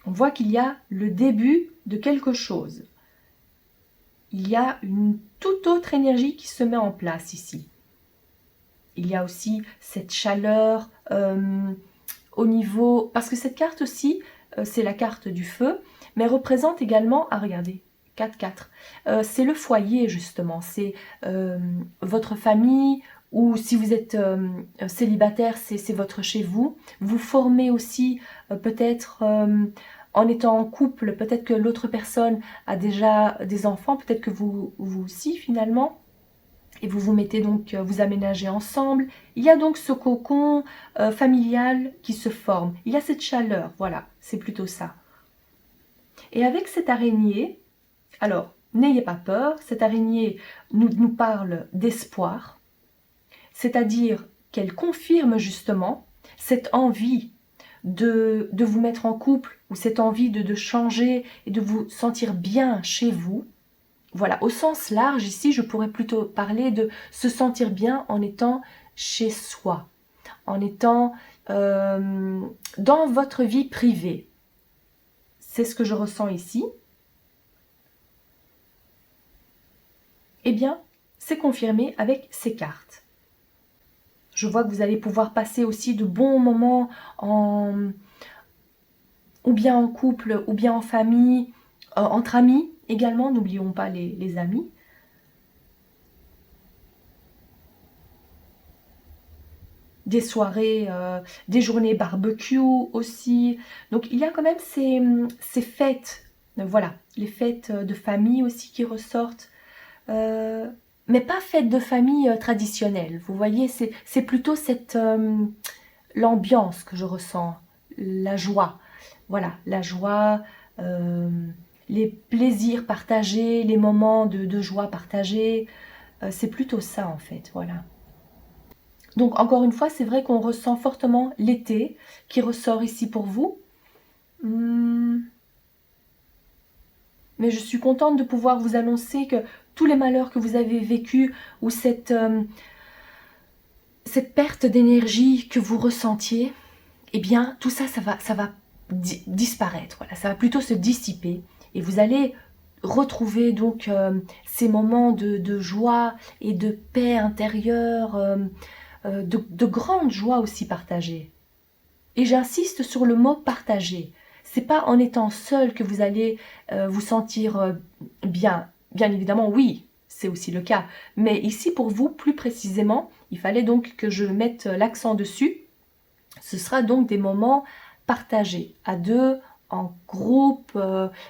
[SPEAKER 1] On voit qu'il y a le début de quelque chose. Il y a une toute autre énergie qui se met en place ici. Il y a aussi cette chaleur au niveau... Parce que cette carte aussi, c'est la carte du feu, mais représente également... Ah, regardez, 4-4. C'est le foyer, justement. C'est votre famille, ou si vous êtes célibataire, c'est votre chez vous. Vous formez aussi peut-être... en étant en couple, peut-être que l'autre personne a déjà des enfants, peut-être que vous aussi finalement, et vous vous mettez donc, vous aménagez ensemble. Il y a donc ce cocon familial qui se forme. Il y a cette chaleur, voilà, c'est plutôt ça. Et avec cette araignée, alors, n'ayez pas peur, cette araignée nous parle d'espoir, c'est-à-dire qu'elle confirme justement cette envie de vous mettre en couple, ou cette envie de changer et de vous sentir bien chez vous. Voilà, au sens large, ici, je pourrais plutôt parler de se sentir bien en étant chez soi, en étant dans votre vie privée. C'est ce que je ressens ici. Eh bien, c'est confirmé avec ces cartes. Je vois que vous allez pouvoir passer aussi de bons moments ou bien en couple, ou bien en famille, entre amis également, n'oublions pas les amis. Des soirées, des journées barbecue aussi. Donc il y a quand même ces fêtes, voilà, les fêtes de famille aussi qui ressortent. Mais pas fêtes de famille traditionnelles, vous voyez, c'est plutôt cette l'ambiance que je ressens, la joie. Voilà, la joie, les plaisirs partagés, les moments de joie partagés, c'est plutôt ça en fait, voilà. Donc encore une fois, c'est vrai qu'on ressent fortement l'été qui ressort ici pour vous. Mais je suis contente de pouvoir vous annoncer que tous les malheurs que vous avez vécus, ou cette perte d'énergie que vous ressentiez, eh bien tout ça, ça va disparaître. Voilà, ça va plutôt se dissiper. Et vous allez retrouver donc ces moments de joie et de paix intérieure, de grande joie aussi partagée. Et j'insiste sur le mot partager. C'est pas en étant seul que vous allez vous sentir bien. Bien évidemment, oui, c'est aussi le cas. Mais ici, pour vous, plus précisément, il fallait donc que je mette l'accent dessus. Ce sera donc des moments partagés, à deux, en groupe,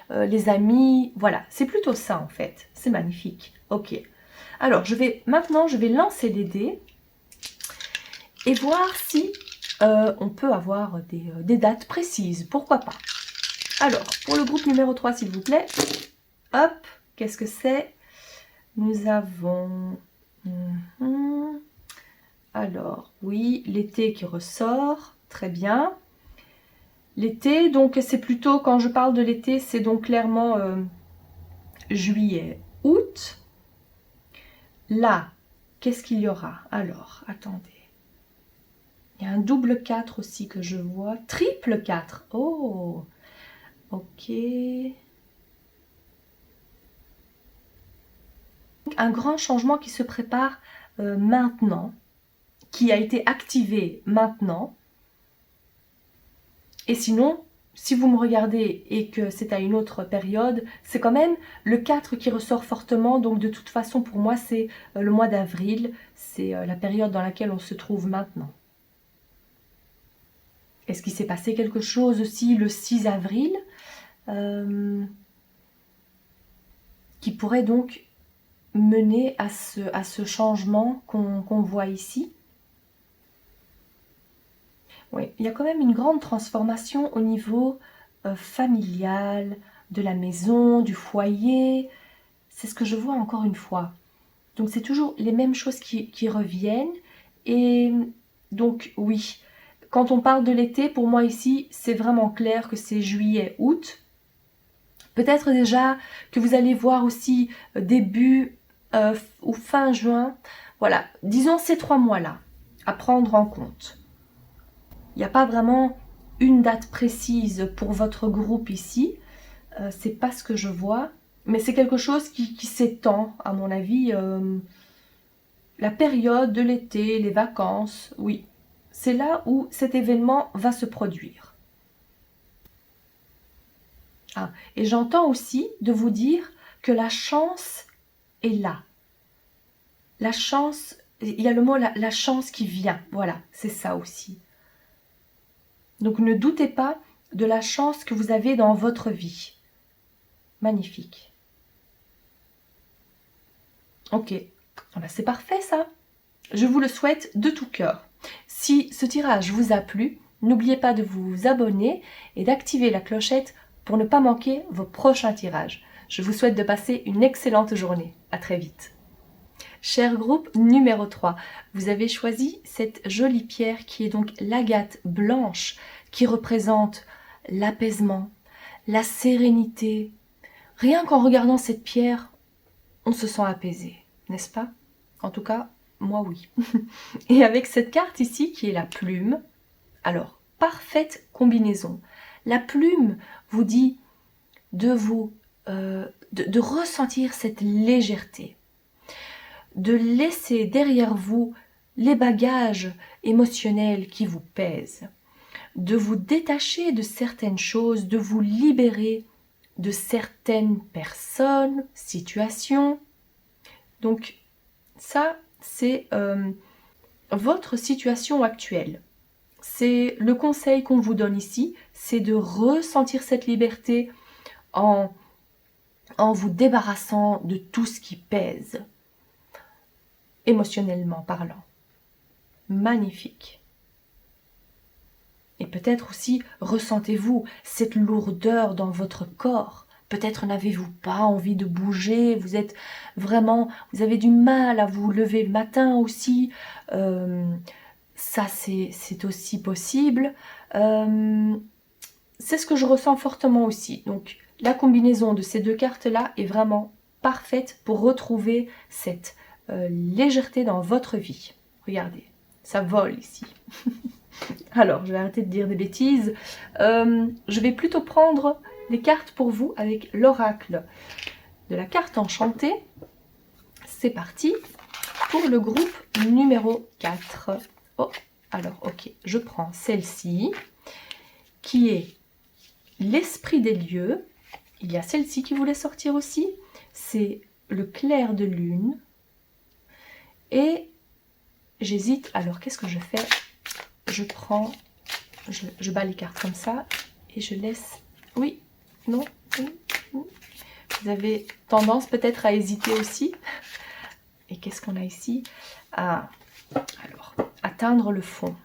[SPEAKER 1] les amis. Voilà, c'est plutôt ça en fait. C'est magnifique. Ok. Alors, maintenant, je vais lancer les dés et voir si on peut avoir des dates précises. Pourquoi pas? Alors, pour le groupe numéro 3, s'il vous plaît. Hop, qu'est-ce que c'est? Nous avons... Alors, oui, l'été qui ressort. Très bien. L'été, donc c'est plutôt, quand je parle de l'été, c'est donc clairement juillet, août. Là, qu'est-ce qu'il y aura? Alors, attendez. Il y a un double 4 aussi que je vois. Triple 4. Oh, ok. Un grand changement qui se prépare maintenant, qui a été activé maintenant. Et sinon, si vous me regardez et que c'est à une autre période, c'est quand même le 4 qui ressort fortement. Donc de toute façon, pour moi, c'est le mois d'avril. C'est la période dans laquelle on se trouve maintenant. Est-ce qu'il s'est passé quelque chose aussi le 6 avril qui pourrait donc mener à ce changement qu'on voit ici? Oui, il y a quand même une grande transformation au niveau familial, de la maison, du foyer. C'est ce que je vois encore une fois. Donc c'est toujours les mêmes choses qui reviennent. Et donc oui, quand on parle de l'été, pour moi ici, c'est vraiment clair que c'est juillet, août. Peut-être déjà que vous allez voir aussi début ou fin juin. Voilà, disons ces 3 mois-là à prendre en compte. Il n'y a pas vraiment une date précise pour votre groupe ici. C'est pas ce que je vois. Mais c'est quelque chose qui s'étend, à mon avis. La période de l'été, les vacances, oui. c'est là où cet événement va se produire. Ah, et j'entends aussi de vous dire que la chance est là. La chance, il y a le mot la chance qui vient. Voilà, c'est ça aussi. Donc ne doutez pas de la chance que vous avez dans votre vie. Magnifique. Ok, ah ben, c'est parfait ça. Je vous le souhaite de tout cœur. Si ce tirage vous a plu, n'oubliez pas de vous abonner et d'activer la clochette pour ne pas manquer vos prochains tirages. Je vous souhaite de passer une excellente journée. À très vite. Cher groupe numéro 3, vous avez choisi cette jolie pierre qui est donc l'agate blanche qui représente l'apaisement, la sérénité. Rien qu'en regardant cette pierre, on se sent apaisé, n'est-ce pas? En tout cas, moi oui. Et avec cette carte ici qui est la plume, alors parfaite combinaison. La plume vous dit de vous de ressentir cette légèreté, de laisser derrière vous les bagages émotionnels qui vous pèsent, de vous détacher de certaines choses, de vous libérer de certaines personnes, situations. Donc ça, c'est votre situation actuelle. C'est le conseil qu'on vous donne ici, c'est de ressentir cette liberté en vous débarrassant de tout ce qui pèse, émotionnellement parlant. Magnifique. Et peut-être aussi ressentez-vous cette lourdeur dans votre corps. Peut-être n'avez-vous pas envie de bouger, vous avez du mal à vous lever le matin aussi. Ça, c'est aussi possible. C'est ce que je ressens fortement aussi. Donc, la combinaison de ces deux cartes-là est vraiment parfaite pour retrouver cette légèreté dans votre vie. Regardez, ça vole ici. Alors, je vais arrêter de dire des bêtises. Je vais plutôt prendre les cartes pour vous avec l'oracle de la carte enchantée. C'est parti pour le groupe numéro 4. Oh, alors, ok, je prends celle-ci qui est l'esprit des lieux. Il y a celle-ci qui voulait sortir aussi. C'est le clair de lune. Et j'hésite. Alors, qu'est-ce que je fais? Je prends, je bats les cartes comme ça et je laisse, oui, non, oui, oui. Vous avez tendance peut-être à hésiter aussi. Et qu'est-ce qu'on a ici? Ah, alors, atteindre le fond.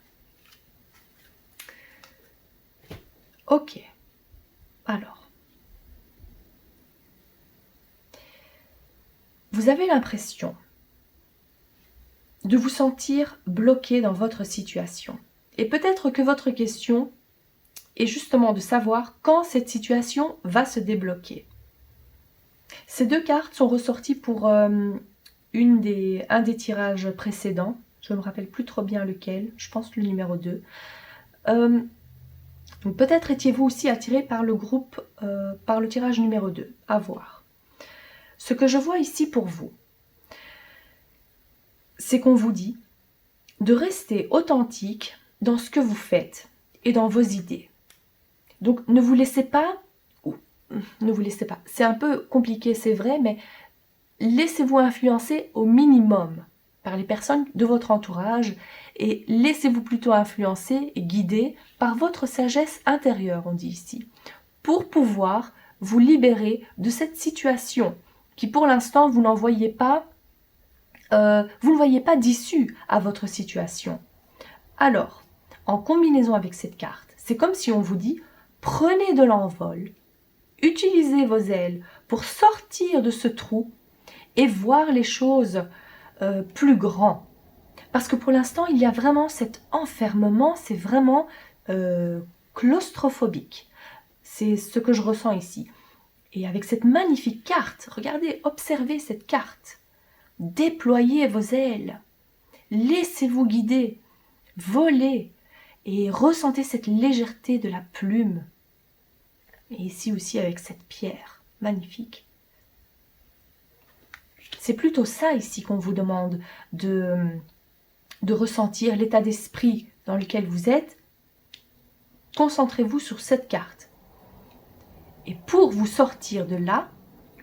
[SPEAKER 1] Ok, alors. Vous avez l'impression de vous sentir bloqué dans votre situation. Et peut-être que votre question est justement de savoir quand cette situation va se débloquer. Ces deux cartes sont ressorties pour un des tirages précédents. Je ne me rappelle plus trop bien lequel, je pense le numéro 2. Donc peut-être étiez-vous aussi attiré par le groupe, par le tirage numéro 2, à voir. Ce que je vois ici pour vous, c'est qu'on vous dit de rester authentique dans ce que vous faites et dans vos idées. Donc ne vous laissez pas, c'est un peu compliqué, c'est vrai, mais laissez-vous influencer au minimum par les personnes de votre entourage et laissez-vous plutôt influencer et guider par votre sagesse intérieure, on dit ici, pour pouvoir vous libérer de cette situation qui pour l'instant vous n'en voyez pas, vous ne voyez pas d'issue à votre situation. Alors, en combinaison avec cette carte, c'est comme si on vous dit prenez de l'envol, utilisez vos ailes pour sortir de ce trou et voir les choses plus grand. Parce que pour l'instant, il y a vraiment cet enfermement, c'est vraiment claustrophobique. C'est ce que je ressens ici. Et avec cette magnifique carte, regardez, observez cette carte. Déployez vos ailes, laissez-vous guider, volez et ressentez cette légèreté de la plume. Et ici aussi avec cette pierre magnifique. C'est plutôt ça ici qu'on vous demande de ressentir, l'état d'esprit dans lequel vous êtes, concentrez-vous sur cette carte. Et pour vous sortir de là,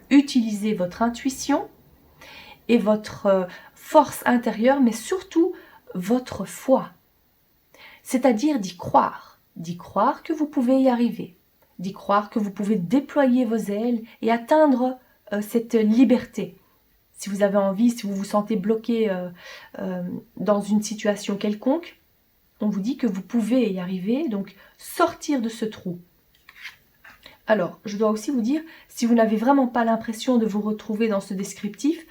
[SPEAKER 1] utilisez votre intuition et votre force intérieure, mais surtout votre foi. C'est-à-dire d'y croire que vous pouvez y arriver, d'y croire que vous pouvez déployer vos ailes et atteindre cette liberté. Si vous avez envie, si vous vous sentez bloqué dans une situation quelconque, on vous dit que vous pouvez y arriver, donc sortir de ce trou. Alors, je dois aussi vous dire, si vous n'avez vraiment pas l'impression de vous retrouver dans ce descriptif,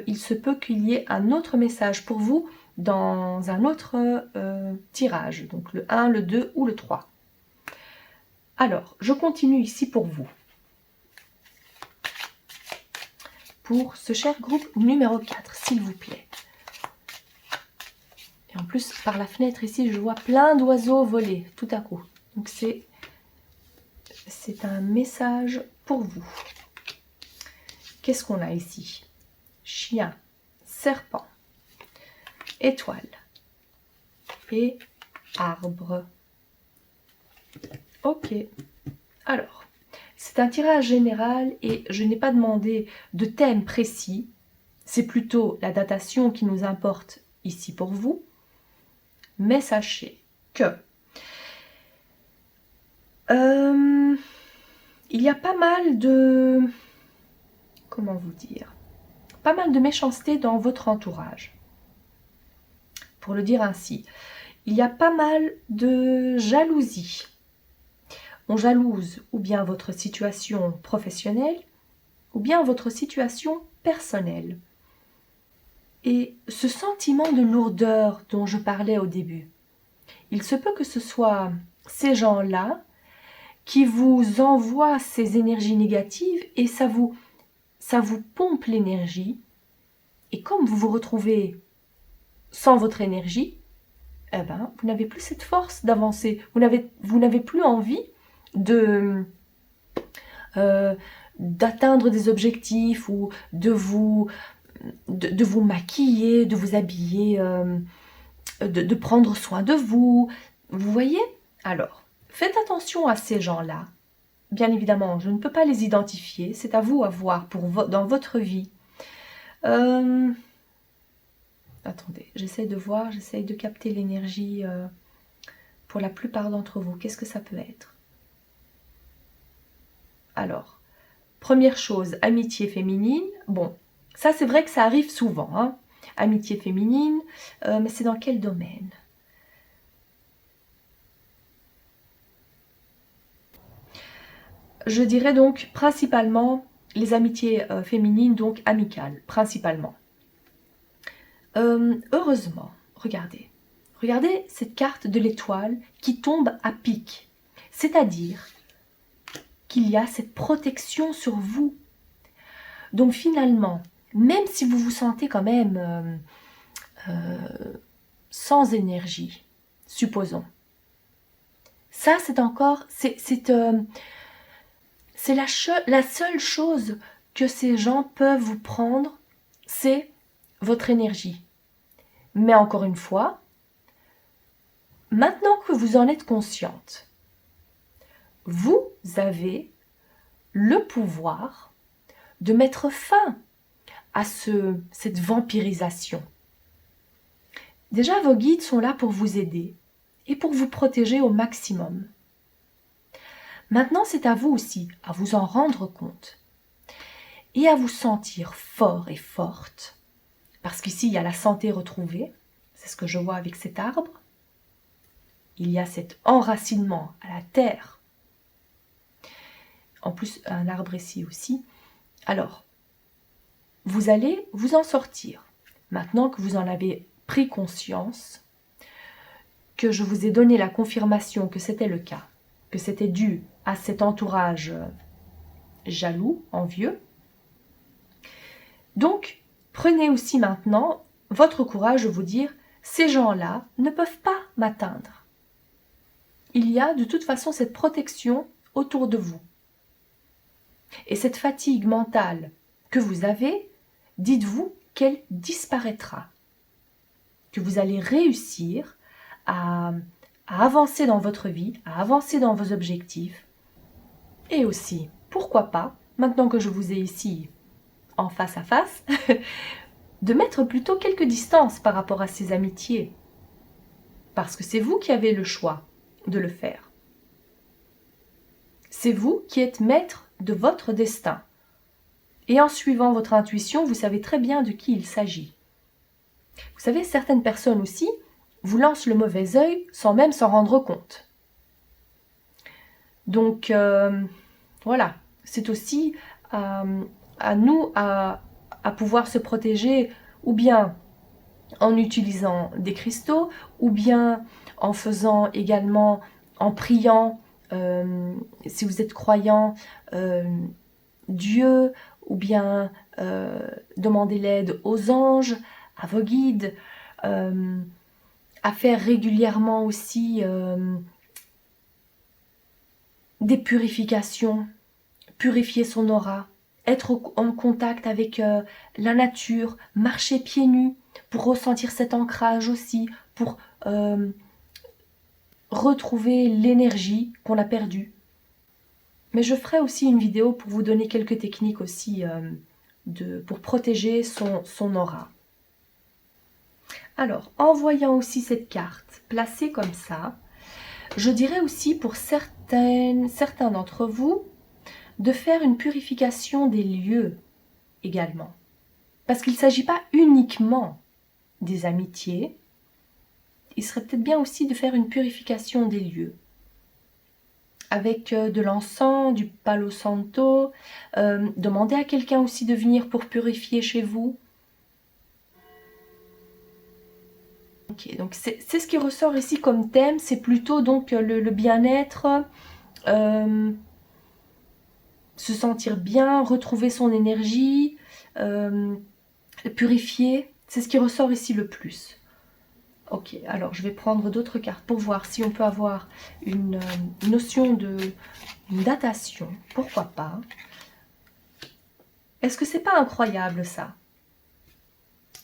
[SPEAKER 1] il se peut qu'il y ait un autre message pour vous dans un autre tirage, donc le 1, le 2 ou le 3. Alors, je continue ici pour vous. Pour ce cher groupe numéro 4, s'il vous plaît. Et en plus, par la fenêtre ici, je vois plein d'oiseaux voler tout à coup. Donc c'est un message pour vous. Qu'est-ce qu'on a ici? Chien, serpent, étoile et arbre. Ok. Alors, c'est un tirage général et je n'ai pas demandé de thème précis. C'est plutôt la datation qui nous importe ici pour vous. Mais sachez que il y a pas mal de... Comment vous dire? Pas mal de méchanceté dans votre entourage. Pour le dire ainsi, il y a pas mal de jalousie. On jalouse ou bien votre situation professionnelle ou bien votre situation personnelle. Et ce sentiment de lourdeur dont je parlais au début, il se peut que ce soit ces gens-là qui vous envoient ces énergies négatives et ça vous pompe l'énergie. Et comme vous vous retrouvez sans votre énergie, eh ben, vous n'avez plus cette force d'avancer. Vous n'avez plus envie d'atteindre des objectifs ou de vous maquiller, de vous habiller, de prendre soin de vous. Vous voyez? Alors, faites attention à ces gens-là. Bien évidemment, je ne peux pas les identifier. C'est à vous à voir dans votre vie. Attendez, j'essaie de capter l'énergie pour la plupart d'entre vous. Qu'est-ce que ça peut être? Alors, première chose, amitié féminine. Bon, ça c'est vrai que ça arrive souvent, hein. Amitié féminine, mais c'est dans quel domaine? Je dirais donc principalement les amitiés féminines, donc amicales, principalement. Heureusement, regardez cette carte de l'étoile qui tombe à pic. C'est-à-dire qu'il y a cette protection sur vous. Donc finalement, même si vous vous sentez quand même sans énergie, supposons, ça c'est encore, c'est la seule chose que ces gens peuvent vous prendre, c'est votre énergie. Mais encore une fois, maintenant que vous en êtes consciente, vous avez le pouvoir de mettre fin à cette vampirisation. Déjà, vos guides sont là pour vous aider et pour vous protéger au maximum. Maintenant, c'est à vous aussi à vous en rendre compte et à vous sentir fort et forte. Parce qu'ici, il y a la santé retrouvée, c'est ce que je vois avec cet arbre. Il y a cet enracinement à la terre. En plus, un arbre ici aussi. Alors, vous allez vous en sortir. Maintenant que vous en avez pris conscience, que je vous ai donné la confirmation que c'était le cas, que c'était dû à cet entourage jaloux, envieux. Donc, prenez aussi maintenant votre courage de vous dire, ces gens-là ne peuvent pas m'atteindre. Il y a de toute façon cette protection autour de vous. Et cette fatigue mentale que vous avez, dites-vous qu'elle disparaîtra. Que vous allez réussir à avancer dans votre vie, à avancer dans vos objectifs. Et aussi, pourquoi pas, maintenant que je vous ai ici en face à face, de mettre plutôt quelques distances par rapport à ces amitiés. Parce que c'est vous qui avez le choix de le faire. C'est vous qui êtes maître de votre destin. Et en suivant votre intuition, vous savez très bien de qui il s'agit. Vous savez, certaines personnes aussi vous lancent le mauvais œil sans même s'en rendre compte. Donc, voilà, c'est aussi à nous à pouvoir se protéger ou bien en utilisant des cristaux ou bien en faisant également, en priant, si vous êtes croyant, Dieu, ou bien demander l'aide aux anges, à vos guides, à faire régulièrement aussi des purifications, purifier son aura, être en contact avec la nature, marcher pieds nus pour ressentir cet ancrage aussi, pour retrouver l'énergie qu'on a perdue. Mais je ferai aussi une vidéo pour vous donner quelques techniques aussi pour protéger son aura. Alors, en voyant aussi cette carte placée comme ça, je dirais aussi pour certains d'entre vous de faire une purification des lieux également. Parce qu'il ne s'agit pas uniquement des amitiés, il serait peut-être bien aussi de faire une purification des lieux. Avec de l'encens, du palo santo, demandez à quelqu'un aussi de venir pour purifier chez vous. Ok, donc c'est ce qui ressort ici comme thème, c'est plutôt donc le bien-être, se sentir bien, retrouver son énergie, purifier, c'est ce qui ressort ici le plus. Ok, alors je vais prendre d'autres cartes pour voir si on peut avoir une notion de datation, pourquoi pas. Est-ce que c'est pas incroyable ça?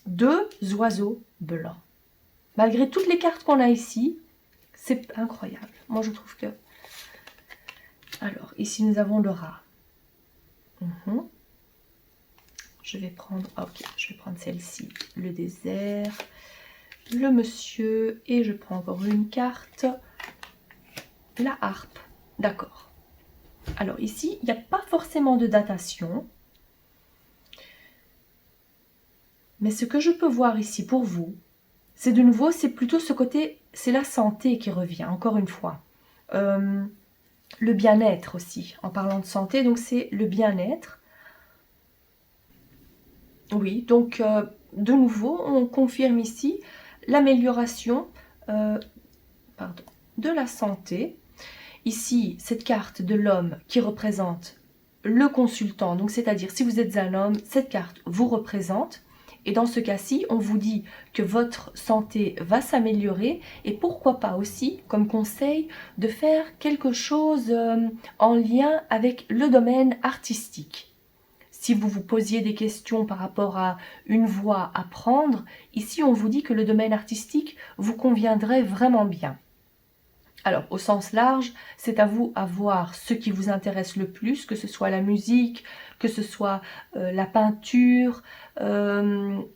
[SPEAKER 1] 2 oiseaux blancs. Malgré toutes les cartes qu'on a ici, c'est incroyable. Moi je trouve que... Alors, ici nous avons le rat. Je vais prendre, ok, je vais prendre celle-ci, le désert, le monsieur, et je prends encore une carte, la harpe, d'accord. Alors ici, il n'y a pas forcément de datation, mais ce que je peux voir ici pour vous, c'est de nouveau, c'est plutôt ce côté, c'est la santé qui revient, encore une fois. Le bien-être aussi, en parlant de santé, donc c'est le bien-être. Oui, donc de nouveau, on confirme ici l'amélioration de la santé. Ici, cette carte de l'homme qui représente le consultant, donc c'est-à-dire si vous êtes un homme, cette carte vous représente. Et dans ce cas-ci, on vous dit que votre santé va s'améliorer et pourquoi pas aussi, comme conseil, de faire quelque chose en lien avec le domaine artistique. Si vous vous posiez des questions par rapport à une voie à prendre, ici on vous dit que le domaine artistique vous conviendrait vraiment bien. Alors, au sens large, c'est à vous à voir ce qui vous intéresse le plus, que ce soit la musique, que ce soit la peinture, le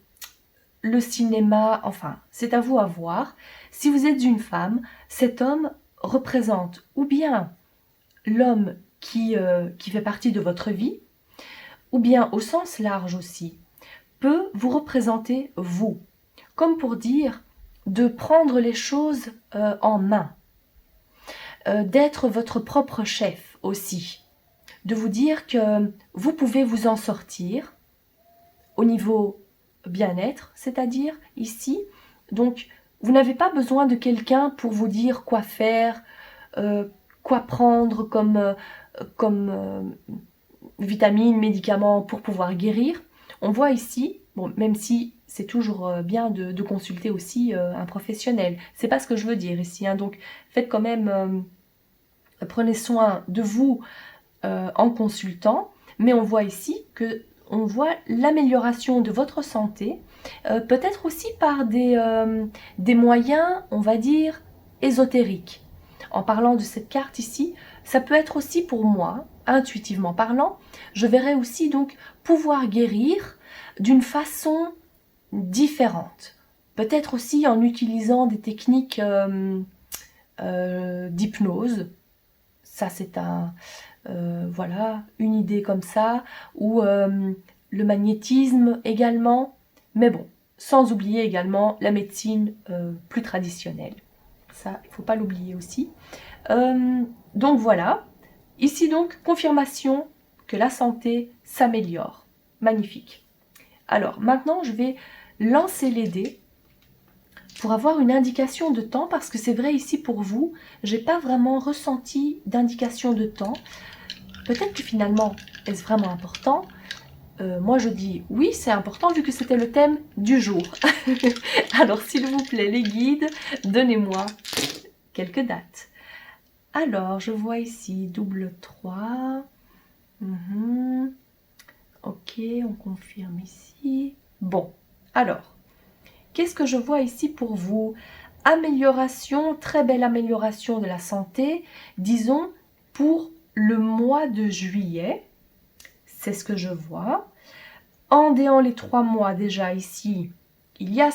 [SPEAKER 1] cinéma, enfin, c'est à vous à voir. Si vous êtes une femme, cet homme représente ou bien l'homme qui fait partie de votre vie, ou bien au sens large aussi, peut vous représenter vous, comme pour dire de prendre les choses en main. D'être votre propre chef aussi, de vous dire que vous pouvez vous en sortir au niveau bien-être, c'est-à-dire ici, donc vous n'avez pas besoin de quelqu'un pour vous dire quoi faire, quoi prendre comme vitamines, médicaments pour pouvoir guérir. On voit ici, bon, même si c'est toujours bien de consulter aussi un professionnel, c'est pas ce que je veux dire ici, hein, donc faites quand même... Prenez soin de vous en consultant, mais on voit ici que on voit l'amélioration de votre santé peut-être aussi par des moyens, on va dire, ésotériques. En parlant de cette carte ici, ça peut être aussi pour moi, intuitivement parlant, je verrais aussi donc pouvoir guérir d'une façon différente. Peut-être aussi en utilisant des techniques d'hypnose. Ça, c'est voilà, une idée comme ça. Ou le magnétisme également. Mais bon, sans oublier également la médecine plus traditionnelle. Ça, il ne faut pas l'oublier aussi. Donc voilà. Ici donc, confirmation que la santé s'améliore. Magnifique. Alors, maintenant, je vais lancer les dés pour avoir une indication de temps, parce que c'est vrai ici pour vous, j'ai pas vraiment ressenti d'indication de temps. Peut-être que finalement, est-ce vraiment important? Moi je dis oui, c'est important vu que c'était le thème du jour. Alors s'il vous plaît les guides, donnez-moi quelques dates. Alors je vois ici double 3. Ok, on confirme ici. Bon, alors, qu'est-ce que je vois ici pour vous? Amélioration, très belle amélioration de la santé, disons pour le mois de juillet. C'est ce que je vois. En déant les 3 mois déjà ici, il y a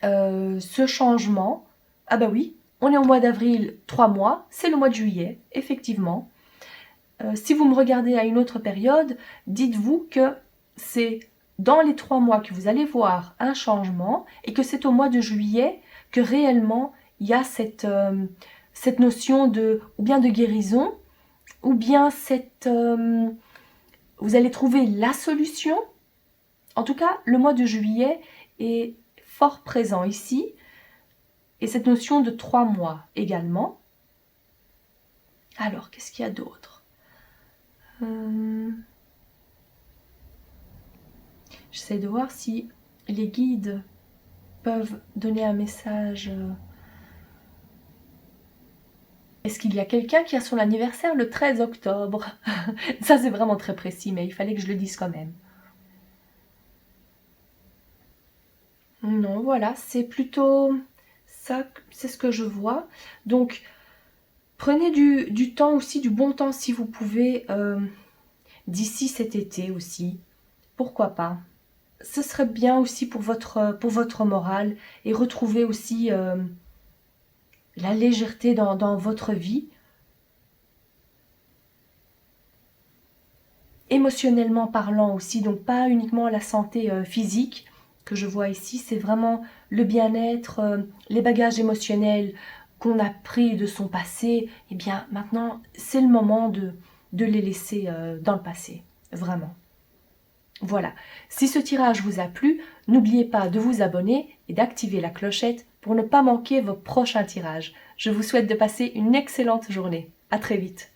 [SPEAKER 1] ce changement. Ah bah oui, on est au mois d'avril, 3 mois, c'est le mois de juillet, effectivement. Si vous me regardez à une autre période, dites-vous que c'est dans les 3 mois que vous allez voir un changement et que c'est au mois de juillet que réellement il y a cette notion ou bien de guérison, ou bien vous allez trouver la solution. En tout cas, le mois de juillet est fort présent ici. Et cette notion de 3 mois également. Alors, qu'est-ce qu'il y a d'autre? J'essaie de voir si les guides peuvent donner un message. Est-ce qu'il y a quelqu'un qui a son anniversaire le 13 octobre? Ça, c'est vraiment très précis, mais il fallait que je le dise quand même. Non, voilà, c'est plutôt ça, c'est ce que je vois. Donc, prenez du temps aussi, du bon temps si vous pouvez, d'ici cet été aussi. Pourquoi pas? Ce serait bien aussi pour votre morale et retrouver aussi la légèreté dans votre vie. Émotionnellement parlant aussi, donc pas uniquement la santé physique que je vois ici, c'est vraiment le bien-être, les bagages émotionnels qu'on a pris de son passé. Et bien maintenant, c'est le moment de les laisser dans le passé, vraiment. Voilà, si ce tirage vous a plu, n'oubliez pas de vous abonner et d'activer la clochette pour ne pas manquer vos prochains tirages. Je vous souhaite de passer une excellente journée. À très vite.